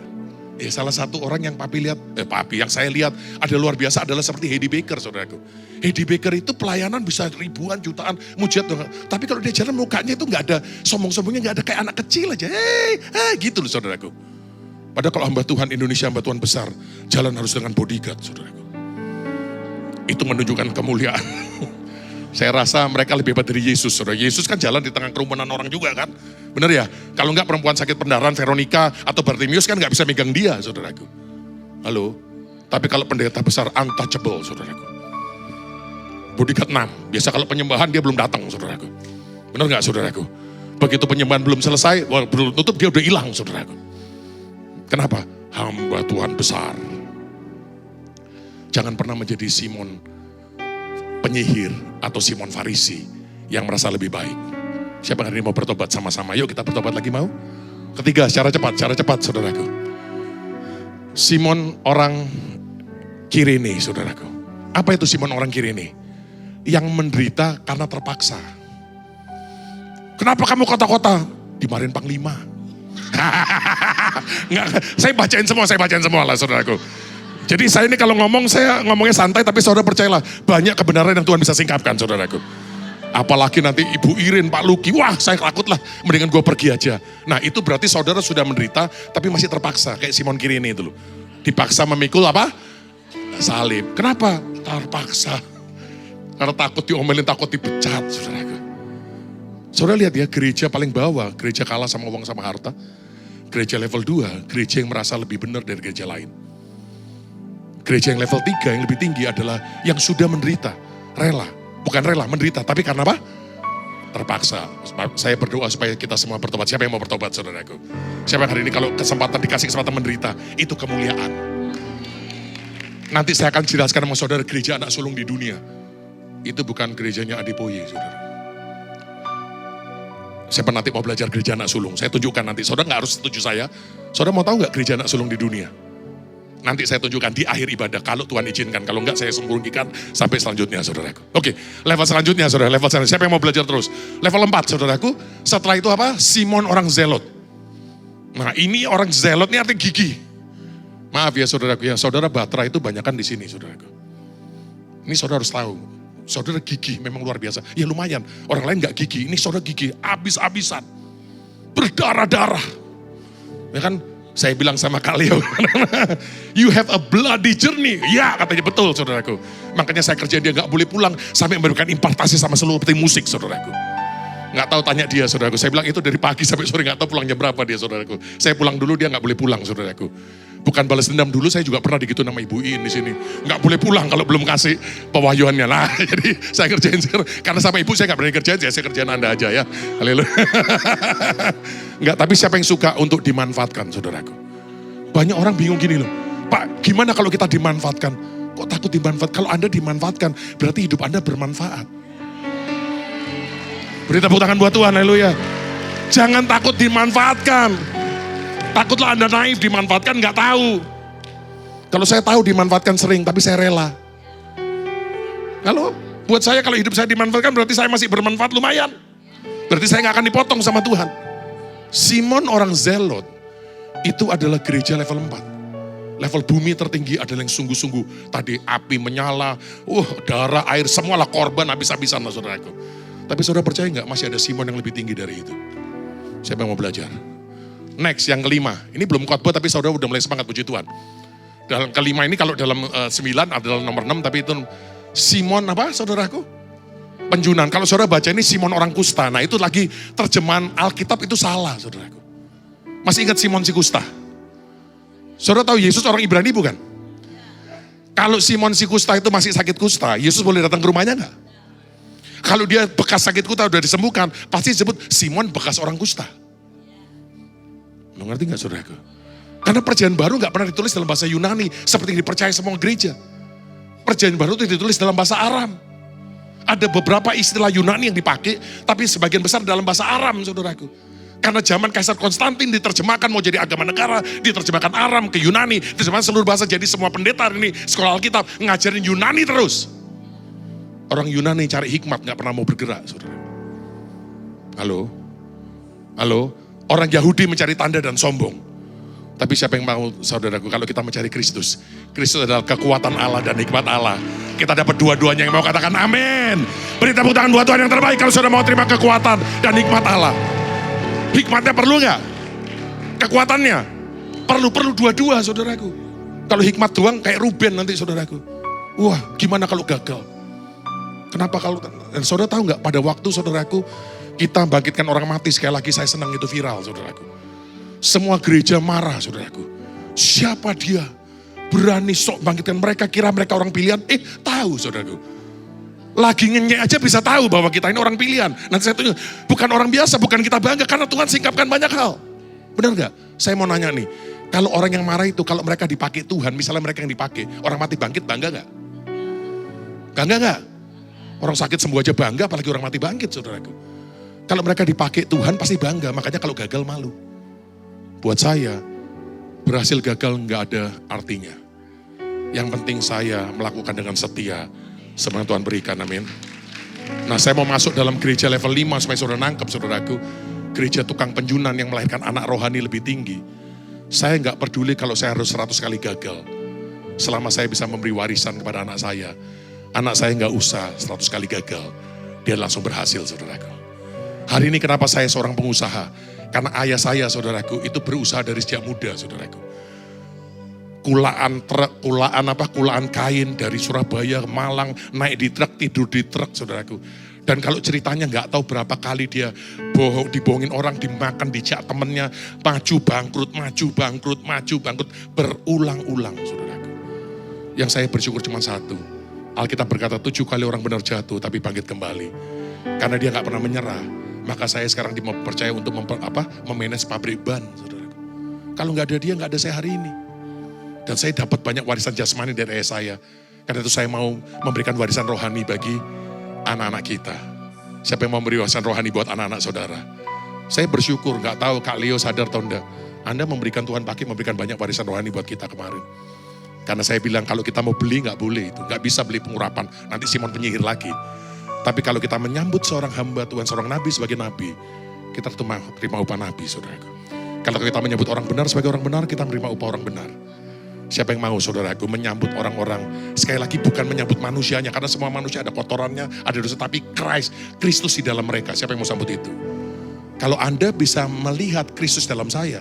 Salah satu orang yang yang saya lihat ada luar biasa adalah seperti Heidi Baker, saudaraku. Heidi Baker itu pelayanan bisa ribuan, jutaan, mujizat. Tapi kalau dia jalan mukanya itu nggak ada sombong-sombongnya, nggak ada kayak anak kecil aja. Gitu loh, saudaraku. Padahal kalau hamba Tuhan Indonesia, hamba Tuhan besar, jalan harus dengan bodyguard, saudaraku. Itu menunjukkan kemuliaan. Saya rasa mereka lebih hebat dari Yesus, saudara. Yesus kan jalan di tengah kerumunan orang juga kan. Benar ya? Kalau enggak perempuan sakit pendarahan Veronica atau Bartimius kan enggak bisa megang dia, saudaraku. Halo? Tapi kalau pendeta besar untouchable, saudaraku. Bodyguard 6. Biasa kalau penyembahan dia belum datang, saudaraku. Benar enggak, saudaraku? Begitu penyembahan belum selesai, belum tutup dia udah hilang, saudaraku. Kenapa? Hamba Tuhan besar. Jangan pernah menjadi Simon penyihir atau Simon Farisi yang merasa lebih baik. Siapa yang hari ini mau bertobat sama-sama? Yuk kita bertobat lagi mau? Ketiga, secara cepat saudaraku. Simon orang Kirene, saudaraku. Apa itu Simon orang Kirene? Yang menderita karena terpaksa. Kenapa kamu kota-kota? Dimarahin Panglima. Nggak, saya bacain semua lah, saudaraku. Jadi saya ini kalau ngomong, saya ngomongnya santai, tapi saudara percayalah, banyak kebenaran yang Tuhan bisa singkapkan, saudaraku. Apalagi nanti Ibu Irin, Pak Luki, wah saya takut lah, mendingan gue pergi aja. Nah itu berarti saudara sudah menderita, tapi masih terpaksa, kayak Simon Kirene itu loh. Dipaksa memikul apa? Salib. Kenapa? Terpaksa. Karena takut diomelin, takut dipecat, saudaraku. Saudara lihat ya, gereja paling bawah, gereja kalah sama uang sama harta. Gereja level 2, gereja yang merasa lebih benar dari gereja lain. Gereja yang level 3 yang lebih tinggi adalah yang sudah menderita, rela. Bukan rela, menderita. Tapi karena apa? Terpaksa. Saya berdoa supaya kita semua bertobat. Siapa yang mau bertobat, saudaraku? Siapa yang hari ini kalau dikasih kesempatan menderita, itu kemuliaan. Nanti saya akan jelaskan sama saudara gereja anak sulung di dunia. Itu bukan gerejanya Adipoye, saudara. Siapa nanti mau belajar gereja anak sulung? Saya tunjukkan nanti. Saudara nggak harus setuju saya. Saudara mau tahu nggak gereja anak sulung di dunia? Nanti saya tunjukkan di akhir ibadah, kalau Tuhan izinkan. Kalau enggak, saya sembunyikan sampai selanjutnya, saudaraku. Oke, level selanjutnya, saudara. Level selanjutnya. Siapa yang mau belajar terus? Level 4, saudaraku. Setelah itu apa? Simon orang Zelot. Nah, ini orang Zelot ini artinya gigi. Maaf ya, saudaraku. Ya, saudara Batra itu banyakan di sini, saudaraku. Ini saudara harus tahu. Saudara gigi memang luar biasa. Ya lumayan. Orang lain enggak gigi. Ini saudara gigi. Abis-abisan. Berdarah-darah. Ya kan? Saya bilang sama kalian, you have a bloody journey. Ya, katanya betul, saudaraku. Makanya saya kerja dia gak boleh pulang sampai memberikan impartasi sama seluruh tim musik, saudaraku. Gak tahu, tanya dia, saudaraku. Saya bilang itu dari pagi sampai sore, gak tahu pulangnya berapa dia, saudaraku. Saya pulang dulu, dia gak boleh pulang, saudaraku. Bukan balas dendam dulu, saya juga pernah digitu nama Ibu In di sini. Gak boleh pulang kalau belum kasih pewahyuannya. Nah, jadi saya kerjain, karena sama Ibu saya gak berani kerjain, saya kerjain Anda aja ya. Haleluya. Enggak, tapi siapa yang suka untuk dimanfaatkan, saudaraku? Banyak orang bingung gini loh, Pak, gimana kalau kita dimanfaatkan? Kok takut dimanfaatkan? Kalau Anda dimanfaatkan, berarti hidup Anda bermanfaat. Beri tepuk tangan buat Tuhan, haleluya. Jangan takut dimanfaatkan. Takutlah Anda naif, dimanfaatkan nggak tahu. Kalau saya tahu dimanfaatkan sering, tapi saya rela. Kalau buat saya, kalau hidup saya dimanfaatkan, berarti saya masih bermanfaat lumayan. Berarti saya nggak akan dipotong sama Tuhan. Simon orang Zelot, itu adalah gereja level 4. Level bumi tertinggi adalah yang sungguh-sungguh. Tadi api menyala, darah, air, semualah korban habis-habisan lah, saudaraku. Tapi saudara percaya nggak masih ada Simon yang lebih tinggi dari itu? Siapa yang mau belajar? Next, yang kelima. Ini belum khotbah tapi saudara udah mulai semangat, puji Tuhan. Dalam kelima ini kalau dalam 9 adalah nomor 6, tapi itu Simon apa, saudaraku? Penjunan. Kalau saudara baca ini Simon orang kusta. Nah itu lagi terjemahan Alkitab itu salah, saudaraku. Masih ingat Simon si kusta? Saudara tahu Yesus orang Ibrani bukan? Kalau Simon si kusta itu masih sakit kusta, Yesus boleh datang ke rumahnya enggak? Kalau dia bekas sakit kusta udah disembuhkan, pasti disebut Simon bekas orang kusta. Lo ngerti gak, saudaraku? Karena perjanjian baru gak pernah ditulis dalam bahasa Yunani seperti yang dipercaya semua gereja. Perjanjian baru itu ditulis dalam bahasa Aram. Ada beberapa istilah Yunani yang dipakai, tapi sebagian besar dalam bahasa Aram, saudaraku. Karena zaman Kaisar Konstantin diterjemahkan mau jadi agama negara, diterjemahkan Aram ke Yunani, diterjemahkan seluruh bahasa. Jadi semua pendeta ini sekolah Alkitab ngajarin Yunani terus. Orang Yunani cari hikmat gak pernah mau bergerak, saudara. Halo? Halo? Orang Yahudi mencari tanda dan sombong. Tapi siapa yang mau, saudaraku, kalau kita mencari Kristus. Kristus adalah kekuatan Allah dan hikmat Allah. Kita dapat dua-duanya. Yang mau katakan amin. Beri tepuk tangan buat Tuhan yang terbaik kalau saudara mau terima kekuatan dan hikmat Allah. Hikmatnya perlu gak? Kekuatannya? Perlu dua-dua, saudaraku. Kalau hikmat doang kayak Ruben nanti, saudaraku. Wah, gimana kalau gagal? Kenapa kalau, dan saudara tahu gak, pada waktu, saudaraku, kita bangkitkan orang mati, sekali lagi saya senang itu viral, saudaraku. Semua gereja marah, saudaraku. Siapa dia? Berani sok bangkitkan mereka, kira mereka orang pilihan. Tahu, saudaraku. Lagi ngenyek aja bisa tahu bahwa kita ini orang pilihan. Nanti saya tunjuk, bukan orang biasa, bukan kita bangga, karena Tuhan singkapkan banyak hal. Benar gak? Saya mau nanya nih, kalau orang yang marah itu, kalau mereka dipakai Tuhan, misalnya mereka yang dipakai, orang mati bangkit, bangga gak? Bangga gak? Orang sakit sembuh aja bangga, apalagi orang mati bangkit, saudaraku. Kalau mereka dipakai Tuhan pasti bangga, makanya kalau gagal malu. Buat saya, berhasil gagal nggak ada artinya. Yang penting saya melakukan dengan setia, semoga Tuhan berikan, amin. Nah, saya mau masuk dalam gereja level 5 supaya saudara nangkep, saudaraku. Gereja tukang penjunan yang melahirkan anak rohani lebih tinggi. Saya nggak peduli kalau saya harus 100 kali gagal. Selama saya bisa memberi warisan kepada anak saya nggak usah 100 kali gagal. Dia langsung berhasil, saudaraku. Hari ini kenapa saya seorang pengusaha? Karena ayah saya, saudaraku, itu berusaha dari sejak muda, saudaraku. Kulaan kain dari Surabaya ke Malang, naik di truk, tidur di truk, saudaraku. Dan kalau ceritanya nggak tahu berapa kali dia dibohongin orang, dimakan, dicak temennya, maju bangkrut, berulang-ulang, saudaraku. Yang saya bersyukur cuma satu. Alkitab berkata 7 kali orang benar jatuh tapi bangkit kembali. Karena dia gak pernah menyerah. Maka saya sekarang dipercaya untuk memanage pabrik ban. Saudara. Kalau gak ada dia gak ada saya hari ini. Dan saya dapat banyak warisan jasmani dari ayah saya. Karena itu saya mau memberikan warisan rohani bagi anak-anak kita. Siapa yang mau memberi warisan rohani buat anak-anak saudara? Saya bersyukur, gak tahu Kak Leo sadar atau enggak. Anda memberikan Tuhan pakai memberikan banyak warisan rohani buat kita kemarin. Karena saya bilang kalau kita mau beli gak boleh itu. Gak bisa beli pengurapan, nanti Simon penyihir lagi. Tapi kalau kita menyambut seorang hamba Tuhan, seorang nabi sebagai nabi, kita terima upah nabi, saudaraku. Kalau kita menyambut orang benar sebagai orang benar, kita menerima upah orang benar. Siapa yang mau, saudaraku, menyambut orang-orang, sekali lagi bukan menyambut manusianya, karena semua manusia ada kotorannya, ada dosa, tapi Kristus di dalam mereka. Siapa yang mau sambut itu? Kalau Anda bisa melihat Kristus dalam saya,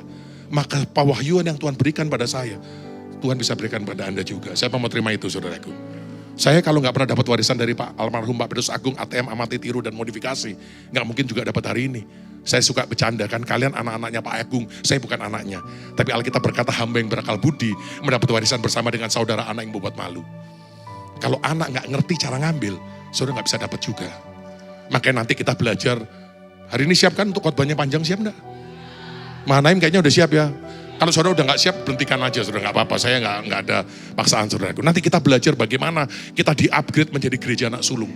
maka pewahyuan yang Tuhan berikan pada saya, Tuhan bisa berikan pada Anda juga. Siapa mau terima itu, saudaraku? Saya kalau nggak pernah dapat warisan dari Pak almarhum Pak Petrus Agung, ATM, amati, tiru, dan modifikasi, nggak mungkin juga dapat hari ini. Saya suka bercanda kan, kalian anak-anaknya Pak Agung, saya bukan anaknya. Tapi Alkitab berkata hamba yang berakal budi mendapat warisan bersama dengan saudara anak yang membuat malu. Kalau anak nggak ngerti cara ngambil, saudara nggak bisa dapat juga. Makanya nanti kita belajar, hari ini siap kan untuk khotbahnya panjang, siap enggak? Mahanaim kayaknya udah siap ya. Kalau saudara udah gak siap, berhentikan aja, saudara, gak apa-apa. Saya gak ada paksaan, saudaraku. Nanti kita belajar bagaimana kita di-upgrade menjadi gereja anak sulung.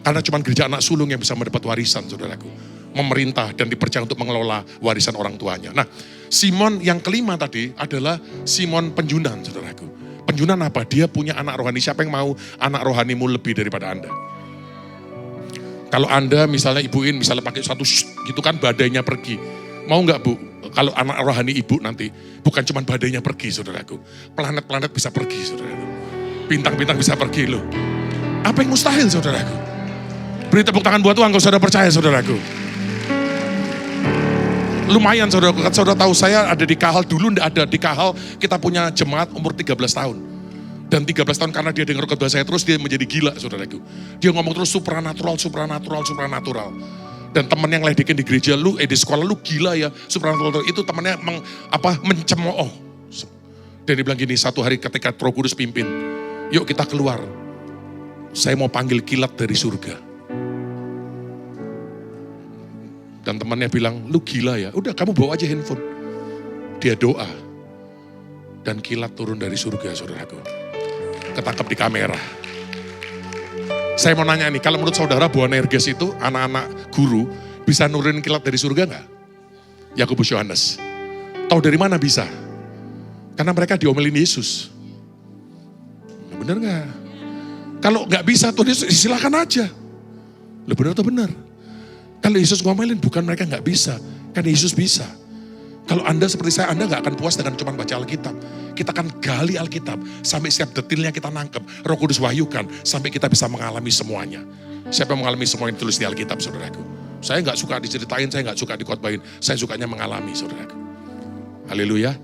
Karena cuma gereja anak sulung yang bisa mendapat warisan, saudaraku. Memerintah dan dipercaya untuk mengelola warisan orang tuanya. Nah, Simon yang kelima tadi adalah Simon penjunan, saudaraku. Penjunan apa? Dia punya anak rohani. Siapa yang mau anak rohanimu lebih daripada Anda? Kalau Anda misalnya ibuin, misalnya pakai satu gitu kan badainya pergi. Mau gak Bu? Kalau anak rohani ibu nanti, bukan cuma badainya pergi, saudaraku. Planet-planet bisa pergi, saudaraku. Bintang-bintang bisa pergi loh. Apa yang mustahil, saudaraku? Beri tepuk tangan buat Tuhan, kalau saudara percaya, saudaraku. Lumayan, saudaraku. Saudara tahu saya ada di Kahal, dulu enggak ada. Di Kahal kita punya jemaat umur 13 tahun. Dan 13 tahun karena dia dengar khotbah saya terus, dia menjadi gila, saudaraku. Dia ngomong terus supranatural, supranatural, supranatural. Dan teman yang ledekin di gereja lu, di sekolah lu gila ya, supranatural itu temannya mencemooh. Dan dia bilang gini, satu hari ketika Roh Kudus pimpin, yuk kita keluar. Saya mau panggil kilat dari surga. Dan temannya bilang, lu gila ya, udah kamu bawa aja handphone. Dia doa. Dan kilat turun dari surga, saudaraku. Ketangkap di kamera. Saya mau nanya nih, kalau menurut saudara Boanerges itu anak-anak guru bisa nurunin kilat dari surga nggak? Yakobus Yohanes. Tahu dari mana bisa? Karena mereka diomelin Yesus. Bener nggak? Kalau nggak bisa tuh silakan aja. Loh bener atau bener? Kalau Yesus ngomelin bukan mereka nggak bisa, karena Yesus bisa. Kalau Anda seperti saya, Anda nggak akan puas dengan cuma baca Alkitab. Kita akan gali Alkitab, sampai setiap detilnya kita nangkep. Roh Kudus wahyukan, sampai kita bisa mengalami semuanya. Siapa yang mengalami semua yang ditulis di Alkitab, saudaraku? Saya nggak suka diceritain, saya nggak suka dikhotbahin. Saya sukanya mengalami, saudaraku. Haleluya.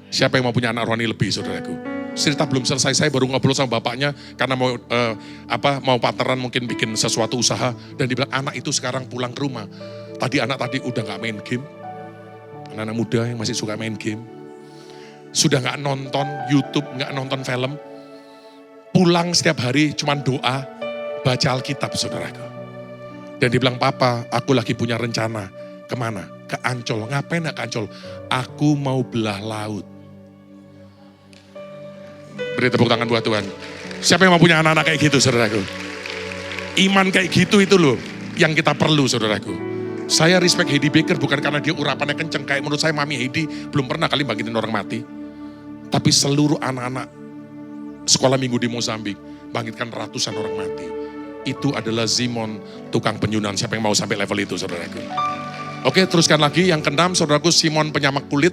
Siapa yang mau punya anak rohani lebih, saudaraku? Cerita belum selesai, saya baru ngobrol sama bapaknya, karena mau partneran mungkin bikin sesuatu usaha. Dan dibilang, anak itu sekarang pulang ke rumah. Anak tadi udah nggak main game. Anak-anak muda yang masih suka main game. Sudah gak nonton YouTube, gak nonton film. Pulang setiap hari cuman doa, baca Alkitab, saudaraku. Dan dia bilang, papa aku lagi punya rencana. Kemana? Ke Ancol. Ngapain gak ke Ancol? Aku mau belah laut. Beri tepuk tangan buat Tuhan. Siapa yang mau punya anak-anak kayak gitu, saudaraku? Iman kayak gitu itu loh yang kita perlu, saudaraku. Saya respect Heidi Baker bukan karena dia urapannya kenceng. Kayak menurut saya Mami Heidi belum pernah kali bangkitin orang mati. Tapi seluruh anak-anak sekolah minggu di Mozambik bangkitkan ratusan orang mati. Itu adalah Simon tukang penyunan. Siapa yang mau sampai level itu, saudaraku? Oke, teruskan lagi. Yang keenam, saudaraku, Simon penyamak kulit.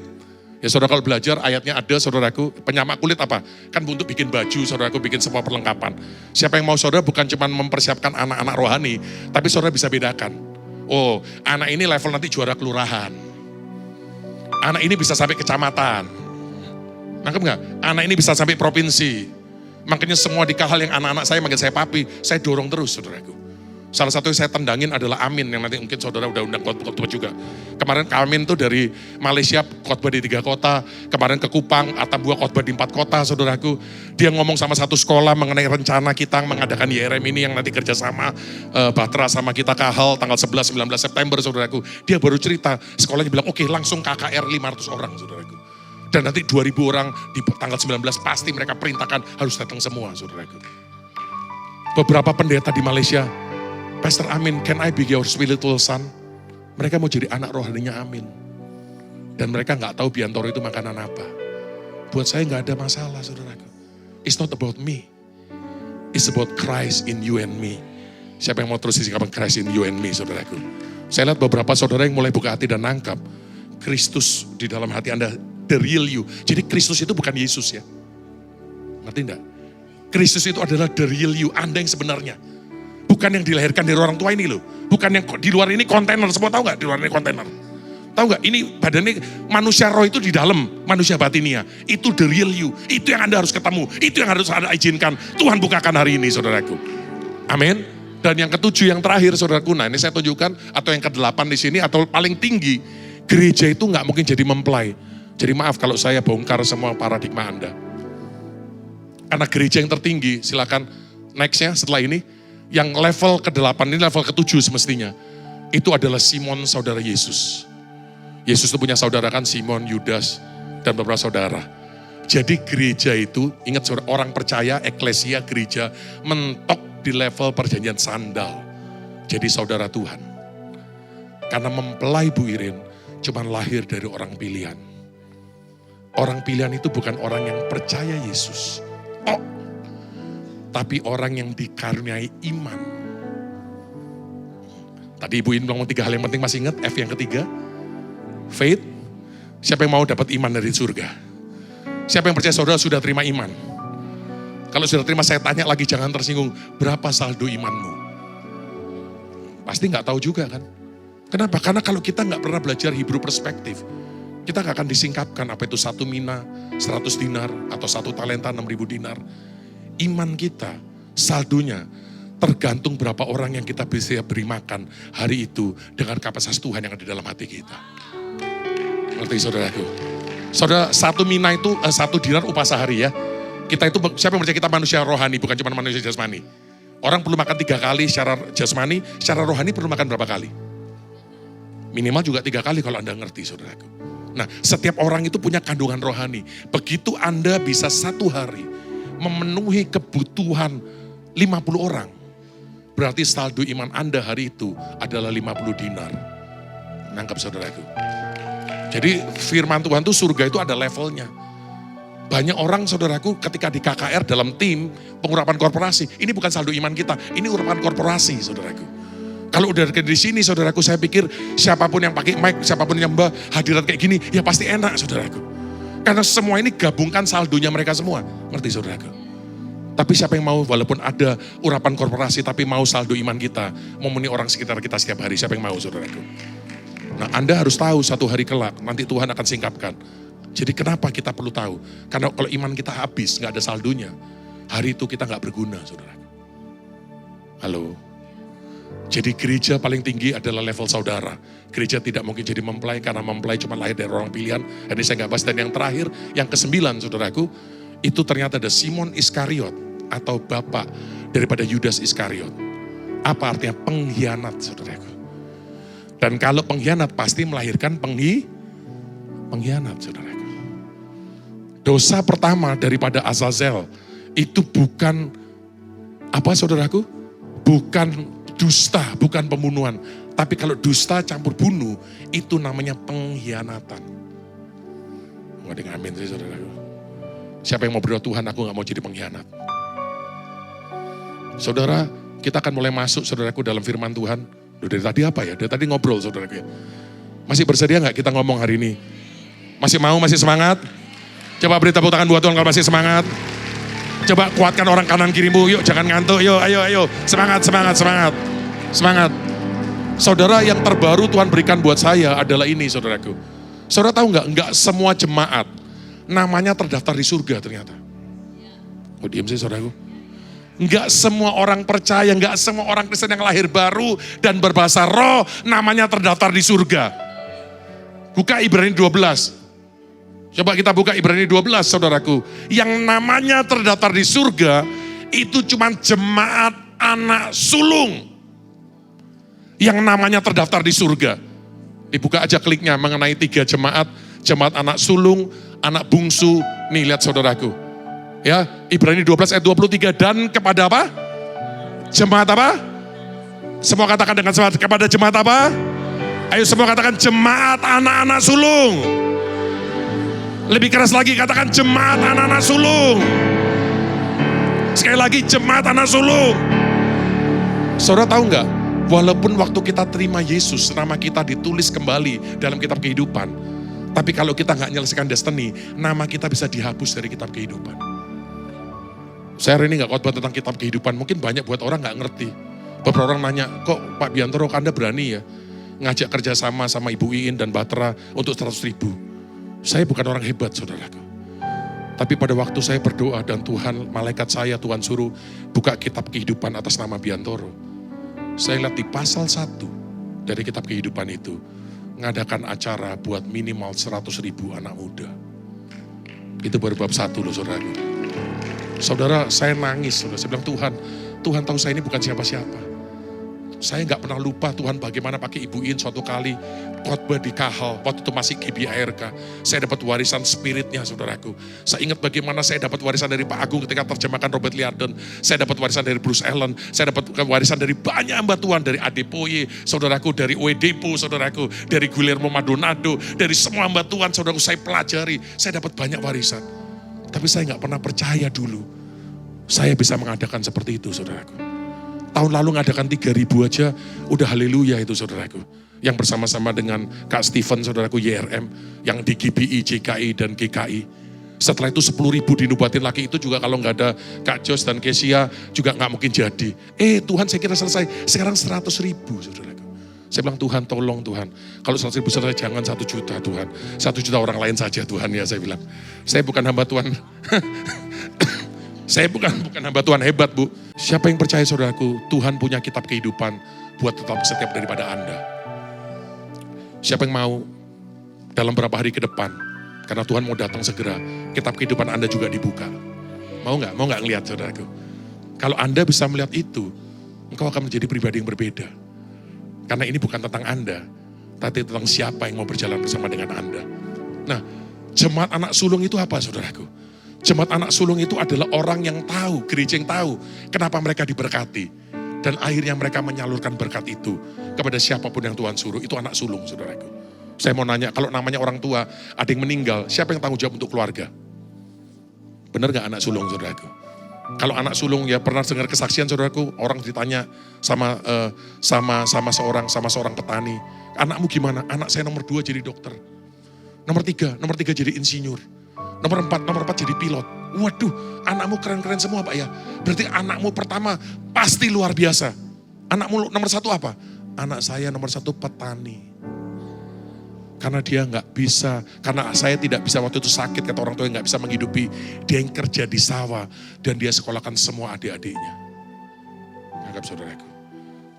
Ya saudara kalau belajar ayatnya ada, saudaraku. Penyamak kulit apa? Kan untuk bikin baju, saudaraku, bikin semua perlengkapan. Siapa yang mau, saudara, bukan cuma mempersiapkan anak-anak rohani, tapi saudara bisa bedakan. Oh, anak ini level nanti juara kelurahan. Anak ini bisa sampai kecamatan. Nangkep nggak? Anak ini bisa sampai provinsi. Makanya semua di Kahal yang anak-anak saya manggil saya papi, saya dorong terus, saudaraku. Salah satu yang saya tendangin adalah Amin, yang nanti mungkin saudara udah undang khotbah juga. Kemarin Amin tuh dari Malaysia khotbah di 3 kota, kemarin ke Kupang, Atambua khotbah di 4 kota saudaraku. Dia ngomong sama satu sekolah mengenai rencana kita mengadakan YRM ini yang nanti kerjasama Batra sama kita Kahal tanggal 11-19 September saudaraku. Dia baru cerita, sekolahnya bilang oke, langsung KKR 500 orang saudaraku. Dan nanti 2000 orang di tanggal 19 pasti mereka perintahkan harus datang semua saudaraku. Beberapa pendeta di Malaysia, Pastor Amin, can I be your spiritual son? Mereka mau jadi anak rohaninya Amin. Dan mereka nggak tahu Biantoro itu makanan apa. Buat saya nggak ada masalah, saudaraku. It's not about me. It's about Christ in you and me. Siapa yang mau terus disikapan Christ in you and me, saudaraku? Saya lihat beberapa saudara yang mulai buka hati dan nangkap. Kristus di dalam hati Anda, the real you. Jadi Kristus itu bukan Yesus ya. Ngerti enggak? Kristus itu adalah the real you, Anda yang sebenarnya. Bukan yang dilahirkan dari orang tua ini loh. Bukan yang di luar ini kontainer. Semua tahu gak di luar ini kontainer? Tahu gak? Ini badannya manusia roh itu di dalam. Manusia batinia. Itu the real you. Itu yang Anda harus ketemu. Itu yang harus Anda izinkan. Tuhan bukakan hari ini saudaraku. Amin. Dan yang ketujuh yang terakhir saudaraku. Nah ini saya tunjukkan. Atau yang ke-8 di sini. Atau paling tinggi. Gereja itu gak mungkin jadi mempelai. Jadi maaf kalau saya bongkar semua paradigma Anda. Karena gereja yang tertinggi. Silakan nextnya setelah ini. Yang level ke-8 ini level ke-7 semestinya. Itu adalah Simon saudara Yesus. Yesus itu punya saudara kan Simon, Yudas, dan beberapa saudara. Jadi gereja itu, ingat saudara, orang percaya, eklesia, gereja, mentok di level perjanjian sandal. Jadi saudara Tuhan. Karena mempelai Bu Irin, cuma lahir dari orang pilihan. Orang pilihan itu bukan orang yang percaya Yesus. Tapi orang yang dikaruniai iman. Tadi Ibu In bilang 3 hal yang penting, masih ingat F yang ketiga? Faith. Siapa yang mau dapat iman dari surga? Siapa yang percaya saudara sudah terima iman? Kalau sudah terima, saya tanya lagi, jangan tersinggung. Berapa saldo imanmu? Pasti gak tahu juga kan? Kenapa? Karena kalau kita gak pernah belajar Hebrew perspektif, kita gak akan disingkapkan apa itu 1 mina, 100 dinar, atau 1 talenta 6.000 dinar. Iman kita, saldonya, tergantung berapa orang yang kita bisa beri makan hari itu dengan kapasitas Tuhan yang ada di dalam hati kita. Ngerti saudaraku? Saudara, 1 mina itu 1 dinar upah sehari ya. Kita itu, siapa yang percaya kita manusia rohani, bukan cuma manusia jasmani. Orang perlu makan 3 kali secara jasmani, secara rohani perlu makan berapa kali? Minimal juga 3 kali kalau Anda ngerti saudaraku. Nah, setiap orang itu punya kandungan rohani. Begitu Anda bisa 1 hari memenuhi kebutuhan 50 orang. Berarti saldo iman Anda hari itu adalah 50 dinar. Nangkap saudaraku. Jadi firman Tuhan itu surga itu ada levelnya. Banyak orang saudaraku ketika di KKR dalam tim pengurapan korporasi. Ini bukan saldo iman kita, ini urapan korporasi saudaraku. Kalau udah di sini saudaraku, saya pikir siapapun yang pakai mic, siapapun yang hadirat kayak gini, ya pasti enak saudaraku. Karena semua ini gabungkan saldonya mereka semua. Ngerti saudaraku? Tapi siapa yang mau walaupun ada urapan korporasi tapi mau saldo iman kita, memenuhi orang sekitar kita setiap hari, siapa yang mau saudaraku? Nah Anda harus tahu satu hari kelak, nanti Tuhan akan singkapkan. Jadi kenapa kita perlu tahu? Karena kalau iman kita habis, gak ada saldonya, hari itu kita gak berguna saudaraku. Halo? Jadi gereja paling tinggi adalah level saudara. Gereja tidak mungkin jadi mempelai karena mempelai cuma lahir dari orang pilihan. Ini saya nggak bahas. Dan yang terakhir, yang ke-9 saudaraku, itu ternyata ada Simon Iskariot atau bapak daripada Yudas Iskariot. Apa artinya pengkhianat saudaraku? Dan kalau pengkhianat pasti melahirkan pengkhianat saudaraku. Dosa pertama daripada Azazel itu bukan apa saudaraku? Bukan dusta, bukan pembunuhan. Tapi kalau dusta campur bunuh, itu namanya pengkhianatan. Nggak ada ngamin sih saudaraku. Siapa yang mau berdoa, Tuhan aku gak mau jadi pengkhianat. Saudara, kita akan mulai masuk saudaraku dalam firman Tuhan. Dari tadi apa ya? Dari tadi ngobrol saudaraku ya. Masih bersedia gak kita ngomong hari ini? Masih mau, masih semangat? Coba beri tepuk tangan buat Tuhan kalau masih semangat. Coba kuatkan orang kanan kirimu, yuk jangan ngantuk, yuk ayo. Semangat. Semangat. Saudara, yang terbaru Tuhan berikan buat saya adalah ini saudaraku. Saudara tahu nggak semua jemaat namanya terdaftar di surga ternyata. Oh diam sih saudaraku. Enggak semua orang percaya, enggak semua orang Kristen yang lahir baru dan berbahasa roh namanya terdaftar di surga. Buka Ibrani 12. Coba kita buka Ibrani 12 saudaraku. Yang namanya terdaftar di surga itu cuma jemaat anak sulung. Yang namanya terdaftar di surga. Dibuka aja kliknya mengenai 3 jemaat. Jemaat anak sulung, anak bungsu. Nih lihat saudaraku. Ya, Ibrani 12 ayat 23. Dan kepada apa? Jemaat apa? Semua katakan dengan semangat. Kepada jemaat apa? Ayo semua katakan jemaat anak-anak sulung. Lebih keras lagi katakan jemaat anak-anak sulung. Sekali lagi jemaat anak sulung. Saudara tahu nggak? Walaupun waktu kita terima Yesus, nama kita ditulis kembali dalam kitab kehidupan. Tapi kalau kita nggak menyelesaikan destiny, nama kita bisa dihapus dari kitab kehidupan. Saya hari ini nggak khotbah tentang kitab kehidupan. Mungkin banyak buat orang nggak ngerti. Beberapa orang nanya, kok Pak Biantoro Anda berani ya ngajak kerjasama sama Ibu Iin dan Batra untuk 100.000. Saya bukan orang hebat saudaraku. Tapi pada waktu saya berdoa dan Tuhan, malaikat saya Tuhan suruh buka kitab kehidupan atas nama Biantoro. Saya lihat di pasal 1 dari kitab kehidupan itu, ngadakan acara buat minimal 100.000 anak muda. Itu baru bab 1 loh saudaraku. Saudara, saya nangis. Saya bilang Tuhan tahu saya ini bukan siapa-siapa. Saya nggak pernah lupa Tuhan bagaimana pakai Ibu In suatu kali khotbah di Kahal, waktu itu masih GBARK. Saya dapat warisan spiritnya saudaraku. Saya ingat bagaimana saya dapat warisan dari Pak Agung ketika terjemahkan Robert Liardon. Saya dapat warisan dari Bruce Allen. Saya dapat warisan dari banyak hamba Tuhan, dari Adepoye, saudaraku, dari Oedepo, saudaraku, dari Guillermo Maldonado, dari semua hamba Tuhan, saudaraku, saya pelajari. Saya dapat banyak warisan. Tapi saya nggak pernah percaya dulu saya bisa mengadakan seperti itu saudaraku. Tahun lalu ngadakan 3.000 aja, udah haleluya itu saudaraku. Yang bersama-sama dengan Kak Steven, saudaraku YRM, yang di GBI, JKI, dan GKI. Setelah itu 10.000 dinubatin lagi, itu juga kalau nggak ada Kak Jos dan Kesia, juga nggak mungkin jadi. Tuhan saya kira selesai, sekarang 100.000 saudaraku. Saya bilang Tuhan tolong Tuhan, kalau 100.000 selesai jangan 1 juta Tuhan. 1 juta orang lain saja Tuhan ya saya bilang. Saya bukan hamba Tuhan. Saya bukan hamba Tuhan hebat Bu. Siapa yang percaya saudaraku, Tuhan punya kitab kehidupan buat tetap setiap daripada Anda. Siapa yang mau dalam beberapa hari ke depan, karena Tuhan mau datang segera, kitab kehidupan Anda juga dibuka. Mau nggak ngelihat saudaraku? Kalau Anda bisa melihat itu, engkau akan menjadi pribadi yang berbeda. Karena ini bukan tentang Anda, tapi tentang siapa yang mau berjalan bersama dengan Anda. Nah, jemaat anak sulung itu apa saudaraku? Jemaat anak sulung itu adalah orang yang tahu, gereja yang tahu kenapa mereka diberkati. Dan akhirnya mereka menyalurkan berkat itu kepada siapapun yang Tuhan suruh. Itu anak sulung saudaraku. Saya mau nanya, kalau namanya orang tua, ada yang meninggal, siapa yang tanggung jawab untuk keluarga? Benar gak anak sulung saudaraku? Kalau anak sulung ya pernah dengar kesaksian saudaraku, orang ditanya sama seorang petani, anakmu gimana? Anak saya nomor 2 jadi dokter. Nomor 3 jadi insinyur. Nomor 4 jadi pilot. Waduh, anakmu keren-keren semua Pak ya. Berarti anakmu pertama pasti luar biasa. Anakmu nomor 1 apa? Anak saya nomor 1 petani. Karena dia nggak bisa, karena saya tidak bisa waktu itu sakit, kata orang tua yang nggak bisa menghidupi. Dia yang kerja di sawah dan dia sekolahkan semua adik-adiknya. Anggap saudaraku.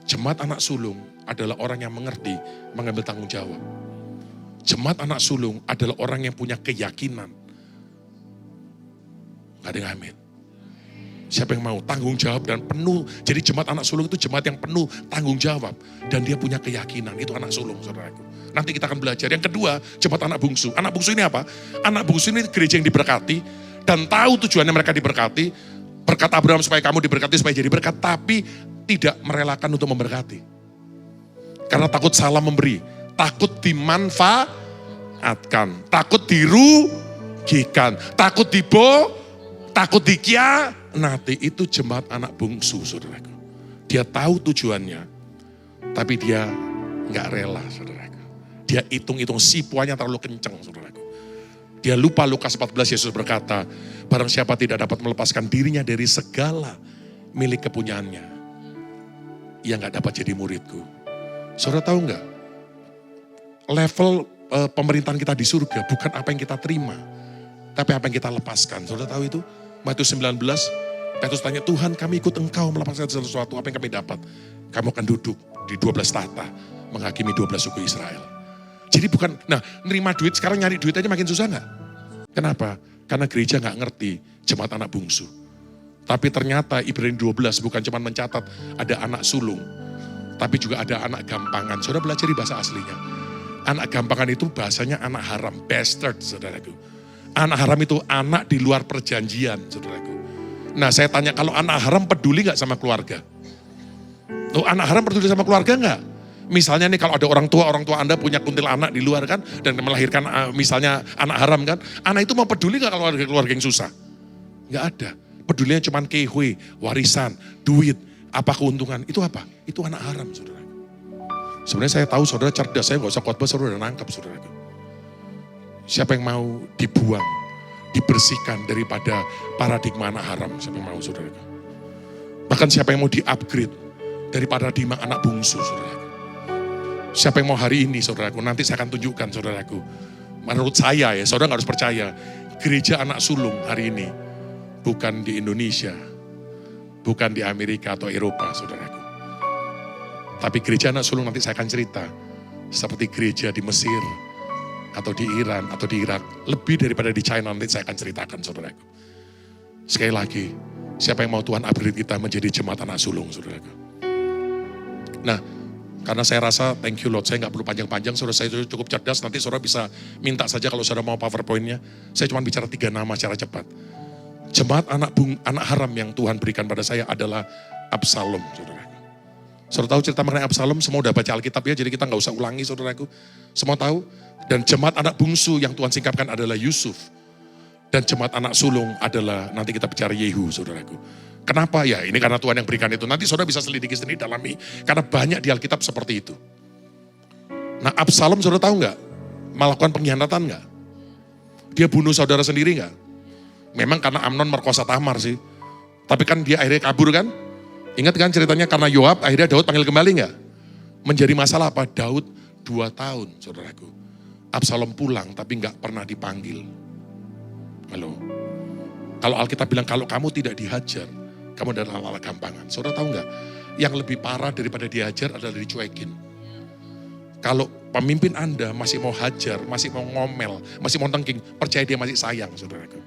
Jemaat anak sulung adalah orang yang mengerti, mengambil tanggung jawab. Jemaat anak sulung adalah orang yang punya keyakinan. Gak ada yang amin. Siapa yang mau tanggung jawab dan penuh. Jadi jemaat anak sulung itu jemaat yang penuh tanggung jawab. Dan dia punya keyakinan. Itu anak sulung saudaraku. Nanti kita akan belajar. Yang kedua, jemaat anak bungsu. Anak bungsu ini apa? Anak bungsu ini gereja yang diberkati. Dan tahu tujuannya mereka diberkati. Berkat Abraham supaya kamu diberkati, supaya jadi berkat. Tapi tidak merelakan untuk memberkati. Karena takut salah memberi. Takut dimanfaatkan. Takut dirugikan. Takut takut dikhianati. Itu jemaat anak bungsu saudaraku. Dia tahu tujuannya. Tapi dia gak rela saudaraku. Dia hitung-hitung sipuannya terlalu kencang saudaraku. Dia lupa Lukas 14 Yesus berkata, barang siapa tidak dapat melepaskan dirinya dari segala milik kepunyaannya, ia gak dapat jadi muridku. Saudara tahu gak? Level pemerintahan kita di surga bukan apa yang kita terima, tapi apa yang kita lepaskan. Saudara tahu itu? Matius 19 Petrus tanya, Tuhan kami ikut engkau melepaskan sesuatu, apa yang kami dapat? Kamu akan duduk di 12 tahta, menghakimi 12 suku Israel. Jadi bukan, nerima duit, sekarang nyari duit aja makin susah gak? Kenapa? Karena gereja gak ngerti jemaat anak bungsu. Tapi ternyata Ibrani 12 bukan cuma mencatat ada anak sulung, tapi juga ada anak gampangan. Saudara belajar di bahasa aslinya. Anak gampangan itu bahasanya anak haram, bastard saudaraku. Anak haram itu anak di luar perjanjian saudaraku. Nah saya tanya, kalau anak haram peduli gak sama keluarga? Tuh anak haram peduli sama keluarga gak? Misalnya nih kalau ada orang tua Anda punya kuntil anak di luar kan, dan melahirkan misalnya anak haram kan, anak itu mau peduli gak kalau ada keluarga yang susah? Gak ada. Pedulinya cuma kewe, warisan, duit, apa keuntungan, itu apa? Itu anak haram saudara. Sebenarnya saya tahu saudara cerdas, saya gak usah khotbah, saudara udah nangkap saudara. Siapa yang mau dibuang, dibersihkan daripada paradigma anak haram, siapa yang mau saudara. Bahkan siapa yang mau di-upgrade dari paradigma anak bungsu saudara. Siapa yang mau hari ini saudaraku, nanti saya akan tunjukkan saudaraku. Menurut saya ya, saudara gak harus percaya, gereja anak sulung hari ini, bukan di Indonesia, bukan di Amerika atau Eropa saudaraku. Tapi gereja anak sulung nanti saya akan cerita, seperti gereja di Mesir, atau di Iran, atau di Irak, lebih daripada di China nanti saya akan ceritakan saudaraku. Sekali lagi, siapa yang mau Tuhan upgrade kita menjadi jemaat anak sulung saudaraku. Nah, karena saya rasa, thank you Lord, saya gak perlu panjang-panjang, saudara saya cukup cerdas, nanti saudara bisa minta saja kalau saudara mau PowerPoint-nya. Saya cuma bicara 3 nama secara cepat. Jemaat anak haram yang Tuhan berikan pada saya adalah Absalom, saudara. Saudara tahu cerita mengenai Absalom, semua udah baca Alkitab ya, jadi kita gak usah ulangi saudaraku. Semua tahu, dan jemaat anak bungsu yang Tuhan singkapkan adalah Yusuf. Dan jemaat anak sulung adalah, nanti kita bicara Yehu, saudaraku. Kenapa ya? Ini karena Tuhan yang berikan itu. Nanti saudara bisa selidiki sendiri, dalami. Karena banyak di Alkitab seperti itu. Nah Absalom saudara tahu gak? Melakukan pengkhianatan gak? Dia bunuh saudara sendiri gak? Memang karena Amnon merkosa Tamar sih. Tapi kan dia akhirnya kabur kan? Ingat kan ceritanya karena Yoab akhirnya Daud panggil kembali gak? Menjadi masalah apa? Daud 2 tahun saudaraku. Absalom pulang tapi gak pernah dipanggil. Halo. Kalau Alkitab bilang kalau kamu tidak dihajar, kamu adalah anak gampangan. Saudara tahu gak? Yang lebih parah daripada dihajar adalah dicuekin. Kalau pemimpin Anda masih mau hajar, masih mau ngomel, masih mau tengking, percaya dia masih sayang saudaraku.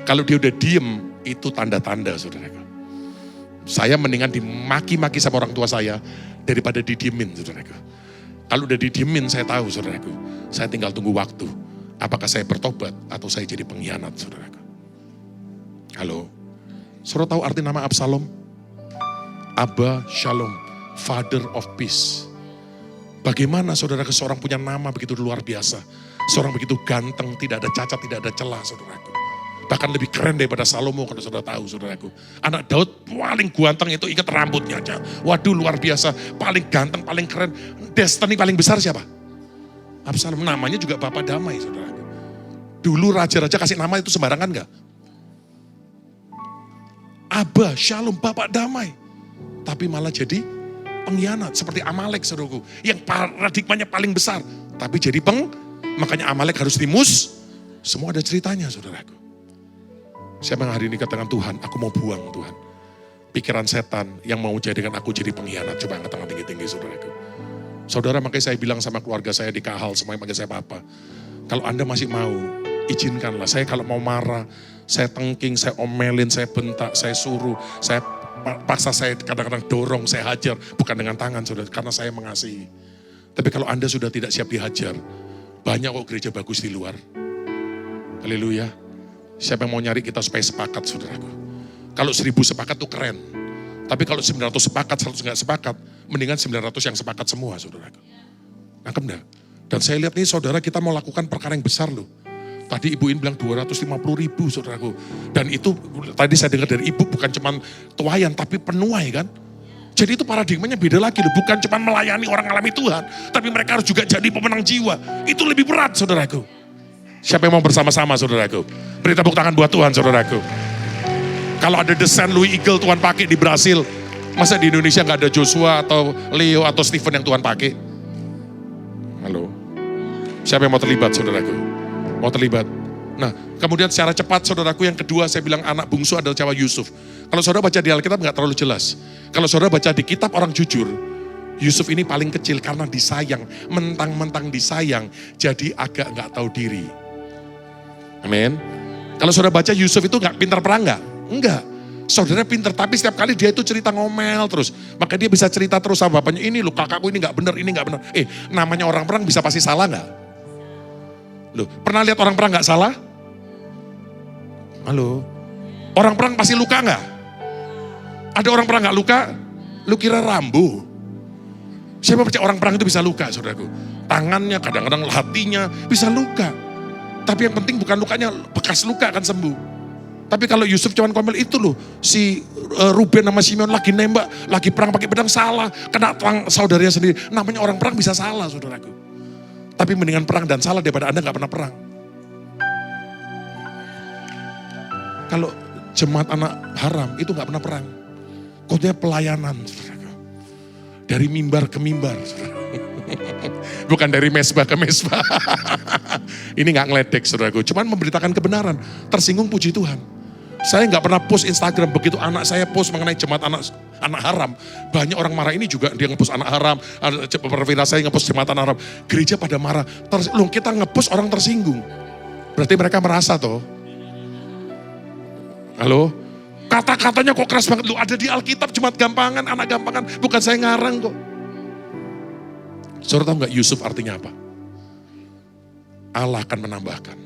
Kalau dia udah diem, itu tanda-tanda saudaraku. Saya mendingan dimaki-maki sama orang tua saya daripada didiemin saudaraku. Kalau udah didiemin saya tahu saudaraku. Saya tinggal tunggu waktu. Apakah saya bertobat atau saya jadi pengkhianat saudaraku. Halo. Saudara tahu arti nama Absalom? Abba Shalom, Father of Peace. Bagaimana saudara seorang punya nama begitu luar biasa. Seorang begitu ganteng, tidak ada cacat, tidak ada celah saudaraku. Bahkan lebih keren daripada Salomo kalau saudara tahu saudaraku. Anak Daud paling ganteng itu ingat rambutnya aja. Waduh luar biasa, paling ganteng, paling keren. Destiny paling besar siapa? Absalom, namanya juga Bapak Damai saudaraku. Dulu raja-raja kasih nama itu sembarangan gak? Abba, Shalom, Bapak Damai. Tapi malah jadi pengkhianat. Seperti Amalek saudaraku. Yang paradigmanya paling besar. Tapi jadi makanya Amalek harus dimus. Semua ada ceritanya saudaraku. Siapa yang hari ini katakan Tuhan, aku mau buang Tuhan. Pikiran setan yang mau jadikan aku jadi pengkhianat. Coba angkat tangan tinggi-tinggi saudaraku. Saudara makanya saya bilang sama keluarga saya di Kahal, semuanya panggil saya Papa. Kalau Anda masih mau, izinkanlah. Saya kalau mau marah, saya tengking, saya omelin, saya bentak, saya suruh, saya paksa, saya kadang-kadang dorong, saya hajar. Bukan dengan tangan saudara, karena saya mengasihi. Tapi kalau Anda sudah tidak siap dihajar, banyak kok gereja bagus di luar. Haleluya. Siapa yang mau nyari kita supaya sepakat saudaraku. Kalau 1000 sepakat tuh keren. Tapi kalau 900 sepakat, 100 gak sepakat, mendingan 900 yang sepakat semua saudaraku. Nangkep enggak? Dan saya lihat nih saudara kita mau lakukan perkara yang besar loh. Tadi Ibu In bilang 250.000 saudaraku. Dan itu tadi saya dengar dari Ibu bukan cuma tuayan tapi penuai kan. Jadi itu paradigmanya beda lagi loh. Bukan cuma melayani orang alami Tuhan. Tapi mereka harus juga jadi pemenang jiwa. Itu lebih berat saudaraku. Siapa yang mau bersama-sama saudaraku? Beri tepuk tangan buat Tuhan saudaraku. Kalau ada The Saint Louis Eagle Tuhan pakai di Brasil. Masa di Indonesia gak ada Joshua atau Leo atau Stephen yang Tuhan pakai? Halo. Siapa yang mau terlibat saudaraku? Mau terlibat? Nah, kemudian secara cepat saudaraku yang kedua saya bilang anak bungsu adalah Jawa Yusuf. Kalau saudara baca di Alkitab nggak terlalu jelas. Kalau saudara baca di kitab orang jujur, Yusuf ini paling kecil karena disayang, mentang-mentang disayang, jadi agak nggak tahu diri. Amin. Kalau saudara baca Yusuf itu nggak pintar perang nggak? Enggak. Saudara pintar, tapi setiap kali dia itu cerita ngomel terus. Maka dia bisa cerita terus sama bapaknya, ini loh kakakku ini nggak benar, ini nggak benar. Namanya orang perang bisa pasti salah nggak? Loh, pernah lihat orang perang nggak salah? Halo? Orang perang pasti luka nggak? Ada orang perang nggak luka? Lu kira Rambo? Siapa percaya orang perang itu bisa luka, saudaraku? Tangannya, kadang-kadang hatinya bisa luka. Tapi yang penting bukan lukanya, bekas luka akan sembuh. Tapi kalau Yusuf cuman komel itu loh, si Ruben sama Simeon lagi nembak, lagi perang pakai pedang salah, kena tangan saudaranya sendiri. Namanya orang perang bisa salah, saudaraku. Tapi mendingan perang dan salah daripada Anda gak pernah perang. Kalau jemaat anak haram itu gak pernah perang. Khotbahnya pelayanan, saudaraku. Dari mimbar ke mimbar, saudaraku. Bukan dari mesbah ke mesbah. Ini gak ngeledek, saudaraku. Cuman memberitakan kebenaran. Tersinggung puji Tuhan. Saya nggak pernah post Instagram, begitu anak saya post mengenai jemaat anak haram. Banyak orang marah, ini juga dia ngepost anak haram, perwira saya ngepost jemaat anak haram. Gereja pada marah, loh kita ngepost orang tersinggung. Berarti mereka merasa toh. Halo? Kata-katanya kok keras banget, lu ada di Alkitab jemaat gampangan, anak gampangan, bukan saya ngarang kok. Saudara tahu nggak Yusuf artinya apa? Allah akan menambahkan.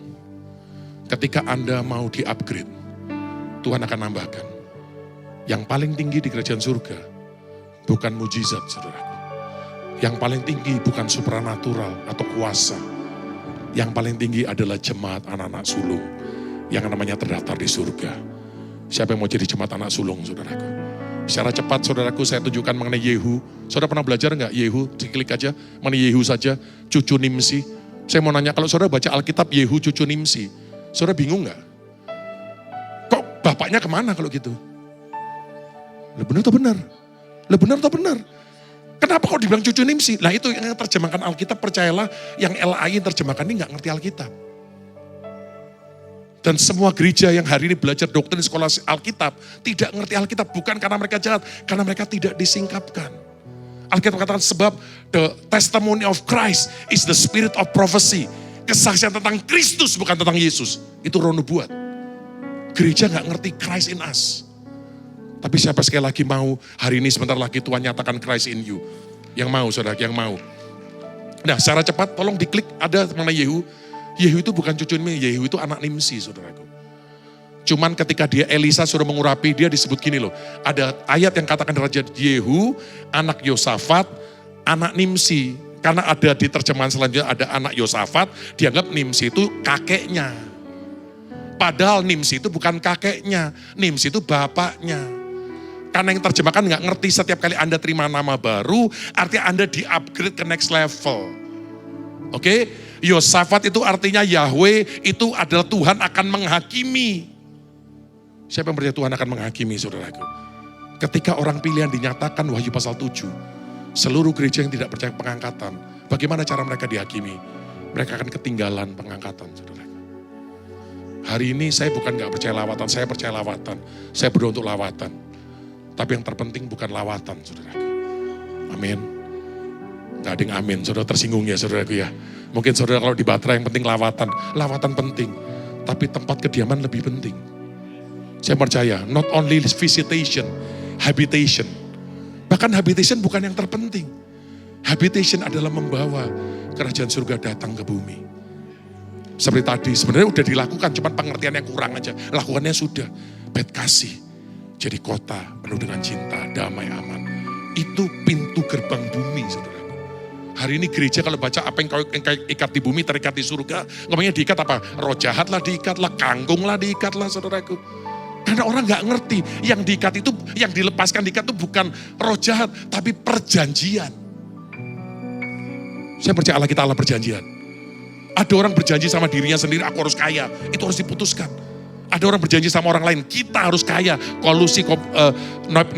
Ketika Anda mau di-upgrade, Tuhan akan nambahkan. Yang paling tinggi di kerajaan surga bukan mujizat, saudaraku. Yang paling tinggi bukan supranatural atau kuasa. Yang paling tinggi adalah jemaat anak-anak sulung yang namanya terdaftar di surga. Siapa yang mau jadi jemaat anak sulung, saudaraku? Secara cepat, saudaraku, saya tunjukkan mengenai Yehu. Saudara pernah belajar enggak Yehu? Klik aja, mengenai Yehu saja, cucu Nimsi. Saya mau nanya, kalau saudara baca Alkitab Yehu cucu Nimsi, saudara bingung enggak? Bapaknya kemana kalau gitu? Benar atau benar? Benar atau benar? Kenapa kok dibilang cucu Nimsi? Nah itu yang terjemahkan Alkitab, percayalah yang LAI terjemahkan ini gak ngerti Alkitab. Dan semua gereja yang hari ini belajar doktrin sekolah Alkitab, tidak ngerti Alkitab, bukan karena mereka jahat, karena mereka tidak disingkapkan. Alkitab katakan sebab the testimony of Christ is the spirit of prophecy. Kesaksian tentang Kristus bukan tentang Yesus. Itu roh nubuat. Gereja gak ngerti Christ in us. Tapi siapa sekali lagi mau, hari ini sebentar lagi Tuhan nyatakan Christ in you. Yang mau, saudara, yang mau. Nah, secara cepat tolong diklik, ada mengenai Yehu. Yehu itu bukan cucu Nimsi, Yehu itu anak Nimsi, saudaraku. Cuman ketika dia Elisa sudah mengurapi, dia disebut gini loh. Ada ayat yang katakan Raja Yehu, anak Yosafat, anak Nimsi. Karena ada di terjemahan selanjutnya ada anak Yosafat, dianggap Nimsi itu kakeknya. Padahal Nimsi itu bukan kakeknya, Nimsi itu bapaknya. Karena yang terjemahkan nggak ngerti, setiap kali Anda terima nama baru, artinya Anda di-upgrade ke next level. Oke? Yosafat itu artinya Yahweh, itu adalah Tuhan akan menghakimi. Siapa yang percaya Tuhan akan menghakimi, saudaraku? Ketika orang pilihan dinyatakan Wahyu pasal 7, seluruh gereja yang tidak percaya pengangkatan, bagaimana cara mereka dihakimi? Mereka akan ketinggalan pengangkatan, saudara. Hari ini saya bukan gak percaya lawatan, saya percaya lawatan. Saya berdoa untuk lawatan. Tapi yang terpenting bukan lawatan, saudaraku. Amin. Gak ada yang amin, saudara tersinggung ya saudaraku ya. Mungkin saudara kalau di Batra yang penting lawatan. Lawatan penting, tapi tempat kediaman lebih penting. Saya percaya, not only visitation, habitation. Bahkan habitation bukan yang terpenting. Habitation adalah membawa kerajaan surga datang ke bumi. Seperti tadi, sebenarnya udah dilakukan, cuman pengertian yang kurang aja. Lakukannya sudah. Bait kasih. Jadi kota penuh dengan cinta, damai, aman. Itu pintu gerbang bumi, saudara. Hari ini gereja kalau baca apa yang kau ikat di bumi terikat di surga. Ngomongnya diikat apa? Roh jahat lah diikat lah, kangkung lah diikat lah, saudaraku. Karena orang gak ngerti, yang diikat itu, yang dilepaskan diikat itu bukan roh jahat, tapi perjanjian. Saya percaya Allah kita Allah perjanjian. Ada orang berjanji sama dirinya sendiri, aku harus kaya. Itu harus diputuskan. Ada orang berjanji sama orang lain, kita harus kaya. Kolusi,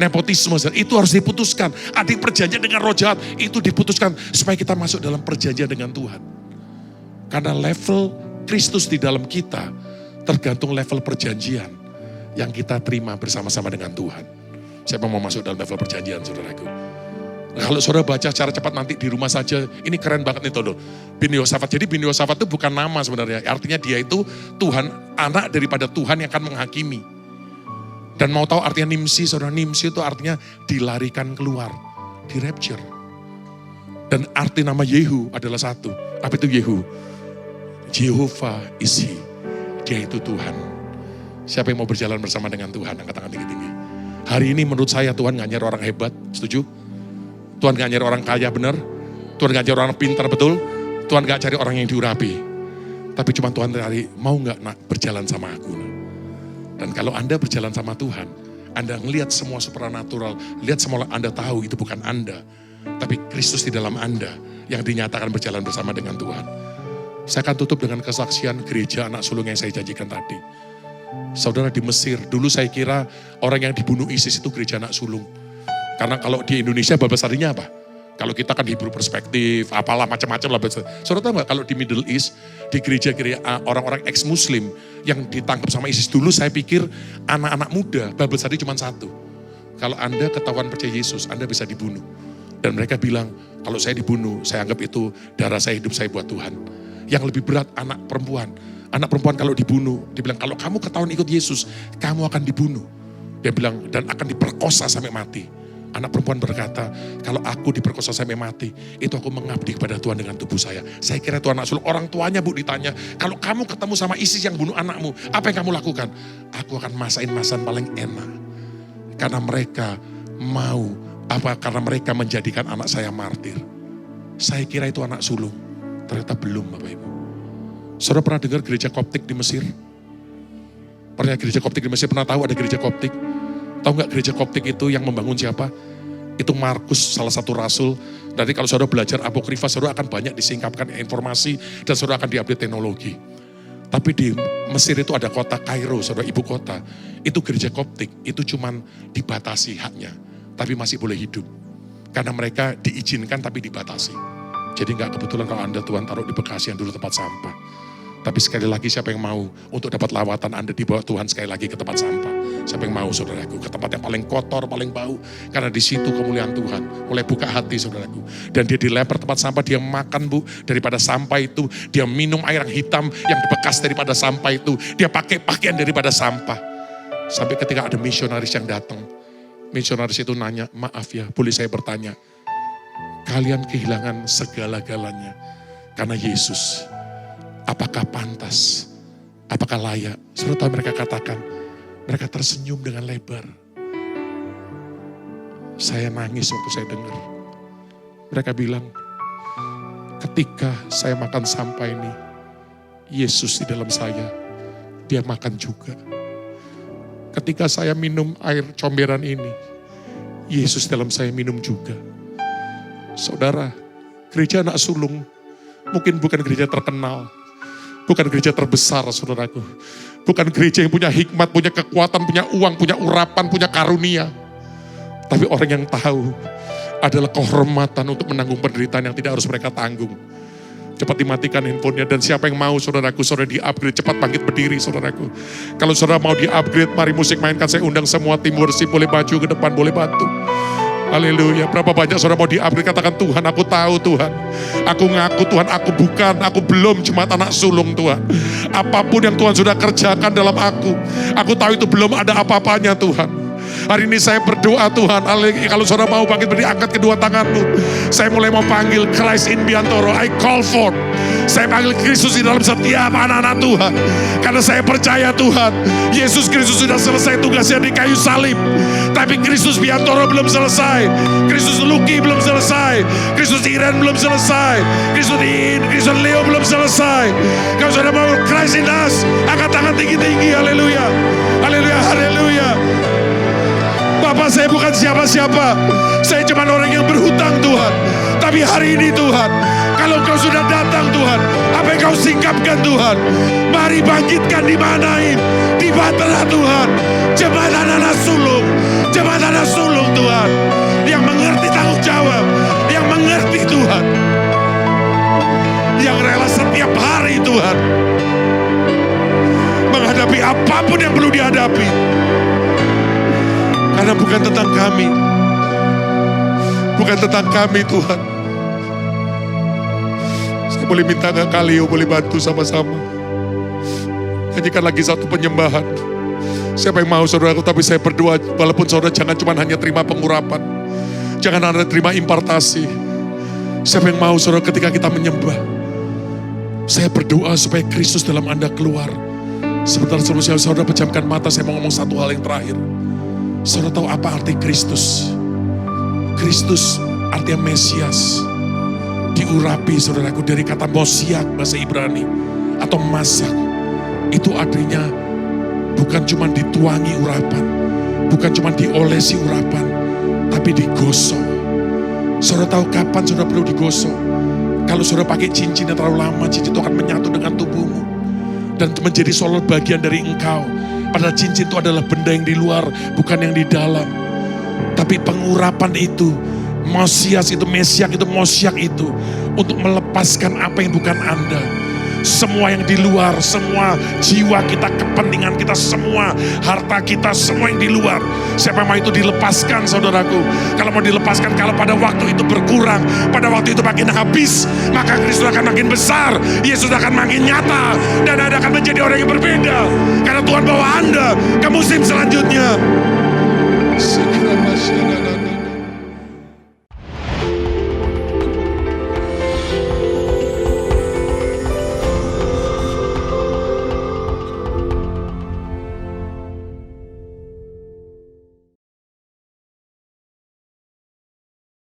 nepotisme, itu harus diputuskan. Ada perjanjian dengan roh jahat, itu diputuskan. Supaya kita masuk dalam perjanjian dengan Tuhan. Karena level Kristus di dalam kita tergantung level perjanjian yang kita terima bersama-sama dengan Tuhan. Siapa mau masuk dalam level perjanjian, saudaraku? Nah, kalau saudara baca secara cepat nanti di rumah saja, ini keren banget nih Todo. Bin Yosafat, jadi Bin Yosafat itu bukan nama sebenarnya, artinya dia itu Tuhan, anak daripada Tuhan yang akan menghakimi. Dan mau tahu artinya Nimsi, saudara, Nimsi itu artinya dilarikan keluar, di rapture. Dan arti nama Yehu adalah satu, apa itu Yehu? Jehovah is He, Dia itu Tuhan. Siapa yang mau berjalan bersama dengan Tuhan, angkat tangan tinggi-tinggi. Hari ini menurut saya Tuhan gak nyari orang hebat, setuju? Tuhan gak nyari orang kaya, benar? Tuhan gak nyari orang pintar, betul? Tuhan gak cari orang yang diurapi. Tapi cuma Tuhan cari, mau gak nak berjalan sama aku? Dan kalau Anda berjalan sama Tuhan, Anda ngelihat semua supernatural, lihat semua, Anda tahu itu bukan Anda. Tapi Kristus di dalam Anda yang dinyatakan berjalan bersama dengan Tuhan. Saya akan tutup dengan kesaksian gereja anak sulung yang saya janjikan tadi. Saudara, di Mesir, dulu saya kira orang yang dibunuh ISIS itu gereja anak sulung. Karena kalau di Indonesia babasarinya apa? Kalau kita kan Hebrew perspektif, apalah macam-macam lah. Saudara tahu nggak kalau di Middle East, di gereja-gereja orang-orang ex-Muslim yang ditangkap sama ISIS dulu, saya pikir anak-anak muda, babasari cuma satu. Kalau Anda ketahuan percaya Yesus, Anda bisa dibunuh. Dan mereka bilang, kalau saya dibunuh, saya anggap itu darah saya, hidup saya buat Tuhan. Yang lebih berat anak perempuan. Anak perempuan kalau dibunuh, dibilang kalau kamu ketahuan ikut Yesus, kamu akan dibunuh. Dia bilang, dan akan diperkosa sampai mati. Anak perempuan berkata, kalau aku diperkosa sampai mati, itu aku mengabdi kepada Tuhan dengan tubuh saya. Saya kira itu anak sulung. Orang tuanya Bu ditanya, kalau kamu ketemu sama ISIS yang bunuh anakmu, apa yang kamu lakukan? Aku akan masakin masakan paling enak. Karena mereka mau, karena mereka menjadikan anak saya martir. Saya kira itu anak sulung. Ternyata belum, Bapak Ibu. Saudara pernah dengar gereja Koptik di Mesir? Pernah gereja Koptik di Mesir, pernah tahu ada gereja Koptik? Tahu nggak gereja Koptik itu yang membangun siapa? Itu Markus, salah satu rasul. Nanti kalau saudara belajar apokrifa, saudara akan banyak disingkapkan informasi dan saudara akan diupdate teknologi. Tapi di Mesir itu ada kota Kairo, saudara, ibu kota. Itu gereja Koptik, itu cuman dibatasi haknya, tapi masih boleh hidup. Karena mereka diizinkan tapi dibatasi. Jadi nggak kebetulan kalau Anda Tuhan taruh di Bekasi yang dulu tempat sampah. Tapi sekali lagi siapa yang mau untuk dapat lawatan Anda dibawa Tuhan sekali lagi ke tempat sampah. Siapa yang mau saudaraku ke tempat yang paling kotor, paling bau. Karena di situ kemuliaan Tuhan. Mulai buka hati saudaraku. Dan dia dilempar tempat sampah, dia makan Bu daripada sampah itu. Dia minum air yang hitam yang bekas daripada sampah itu. Dia pakai pakaian daripada sampah. Sampai ketika ada misionaris yang datang. Misionaris itu nanya, maaf ya boleh saya bertanya. Kalian kehilangan segala-galanya karena Yesus. Apakah pantas? Apakah layak? Saudara tahu mereka katakan, mereka tersenyum dengan lebar. Saya nangis waktu saya dengar. Mereka bilang, ketika saya makan sampah ini, Yesus di dalam saya, dia makan juga. Ketika saya minum air comberan ini, Yesus dalam saya minum juga. Saudara, gereja anak sulung mungkin bukan gereja terkenal, bukan gereja terbesar saudaraku. Bukan gereja yang punya hikmat, punya kekuatan, punya uang, punya urapan, punya karunia. Tapi orang yang tahu adalah kehormatan untuk menanggung penderitaan yang tidak harus mereka tanggung. Cepat dimatikan handphonenya dan siapa yang mau saudaraku, saudara di-upgrade, cepat bangkit berdiri saudaraku. Kalau saudara mau di-upgrade, mari musik mainkan, saya undang semua tim worship, boleh baju ke depan, boleh bantu. Haleluya, berapa banyak saudara mau di-upgrade, katakan Tuhan aku tahu Tuhan. Aku ngaku Tuhan, aku belum cuma anak sulung Tuhan. Apapun yang Tuhan sudah kerjakan dalam aku tahu itu belum ada apa-apanya Tuhan. Hari ini saya berdoa Tuhan, kalau saudara mau bangkit berdiri, angkat kedua tanganmu. Saya mulai mau panggil Christ in Biantoro, I call for. Saya panggil Kristus di dalam setiap anak-anak Tuhan. Karena saya percaya Tuhan, Yesus Kristus sudah selesai tugasnya di kayu salib. Tapi Kristus Biantoro belum selesai. Kristus Luki belum selesai. Kristus Iren belum selesai. Kristus Leo belum selesai. Kalau saudara mau Christ in us, angkat tangan tinggi-tinggi, haleluya. Haleluya, haleluya. Bapak, saya bukan siapa-siapa. Saya cuma orang yang berhutang Tuhan. Tapi hari ini Tuhan, kalau Kau sudah datang Tuhan, apa yang Kau singkapkan Tuhan, mari bangkitkan di Mahanaim, di Batra Tuhan, jemaat anak sulung, jemaat anak sulung Tuhan, yang mengerti tanggung jawab, yang mengerti Tuhan, yang rela setiap hari Tuhan Karena bukan tentang kami. Bukan tentang kami Tuhan. Saya boleh minta gak Kaleo boleh bantu sama-sama. Nyanyikan lagi satu penyembahan. Siapa yang mau saudaraku, tapi saya berdoa walaupun saudara jangan cuma hanya terima pengurapan. Jangan hanya terima impartasi. Siapa yang mau saudara ketika kita menyembah. Saya berdoa supaya Kristus dalam Anda keluar. Sebentar sebelum saudara pejamkan mata, saya mau ngomong satu hal yang terakhir. Saudara tahu apa arti Kristus? Kristus artinya Mesias. Diurapi saudaraku dari kata Mosiak bahasa Ibrani. Atau masak. Itu artinya bukan cuma dituangi urapan. Bukan cuma diolesi urapan. Tapi digosok. Saudara tahu kapan saudara perlu digosok? Kalau saudara pakai cincin yang terlalu lama, cincin itu akan menyatu dengan tubuhmu. Dan menjadi seolah bagian dari engkau. Padahal cincin itu adalah benda yang di luar, bukan yang di dalam. Tapi pengurapan itu, Mosias itu, Mesiak itu, Mosiak itu, untuk melepaskan apa yang bukan Anda. Semua yang di luar, semua jiwa kita, kepentingan kita, semua harta kita, semua yang di luar. Siapa yang mau itu dilepaskan saudaraku. Kalau mau dilepaskan, kalau pada waktu itu berkurang, pada waktu itu makin habis, maka Kristus akan makin besar, Yesus akan makin nyata, dan Anda akan menjadi orang yang berbeda. Karena Tuhan bawa Anda ke musim selanjutnya. Segera masyarakat.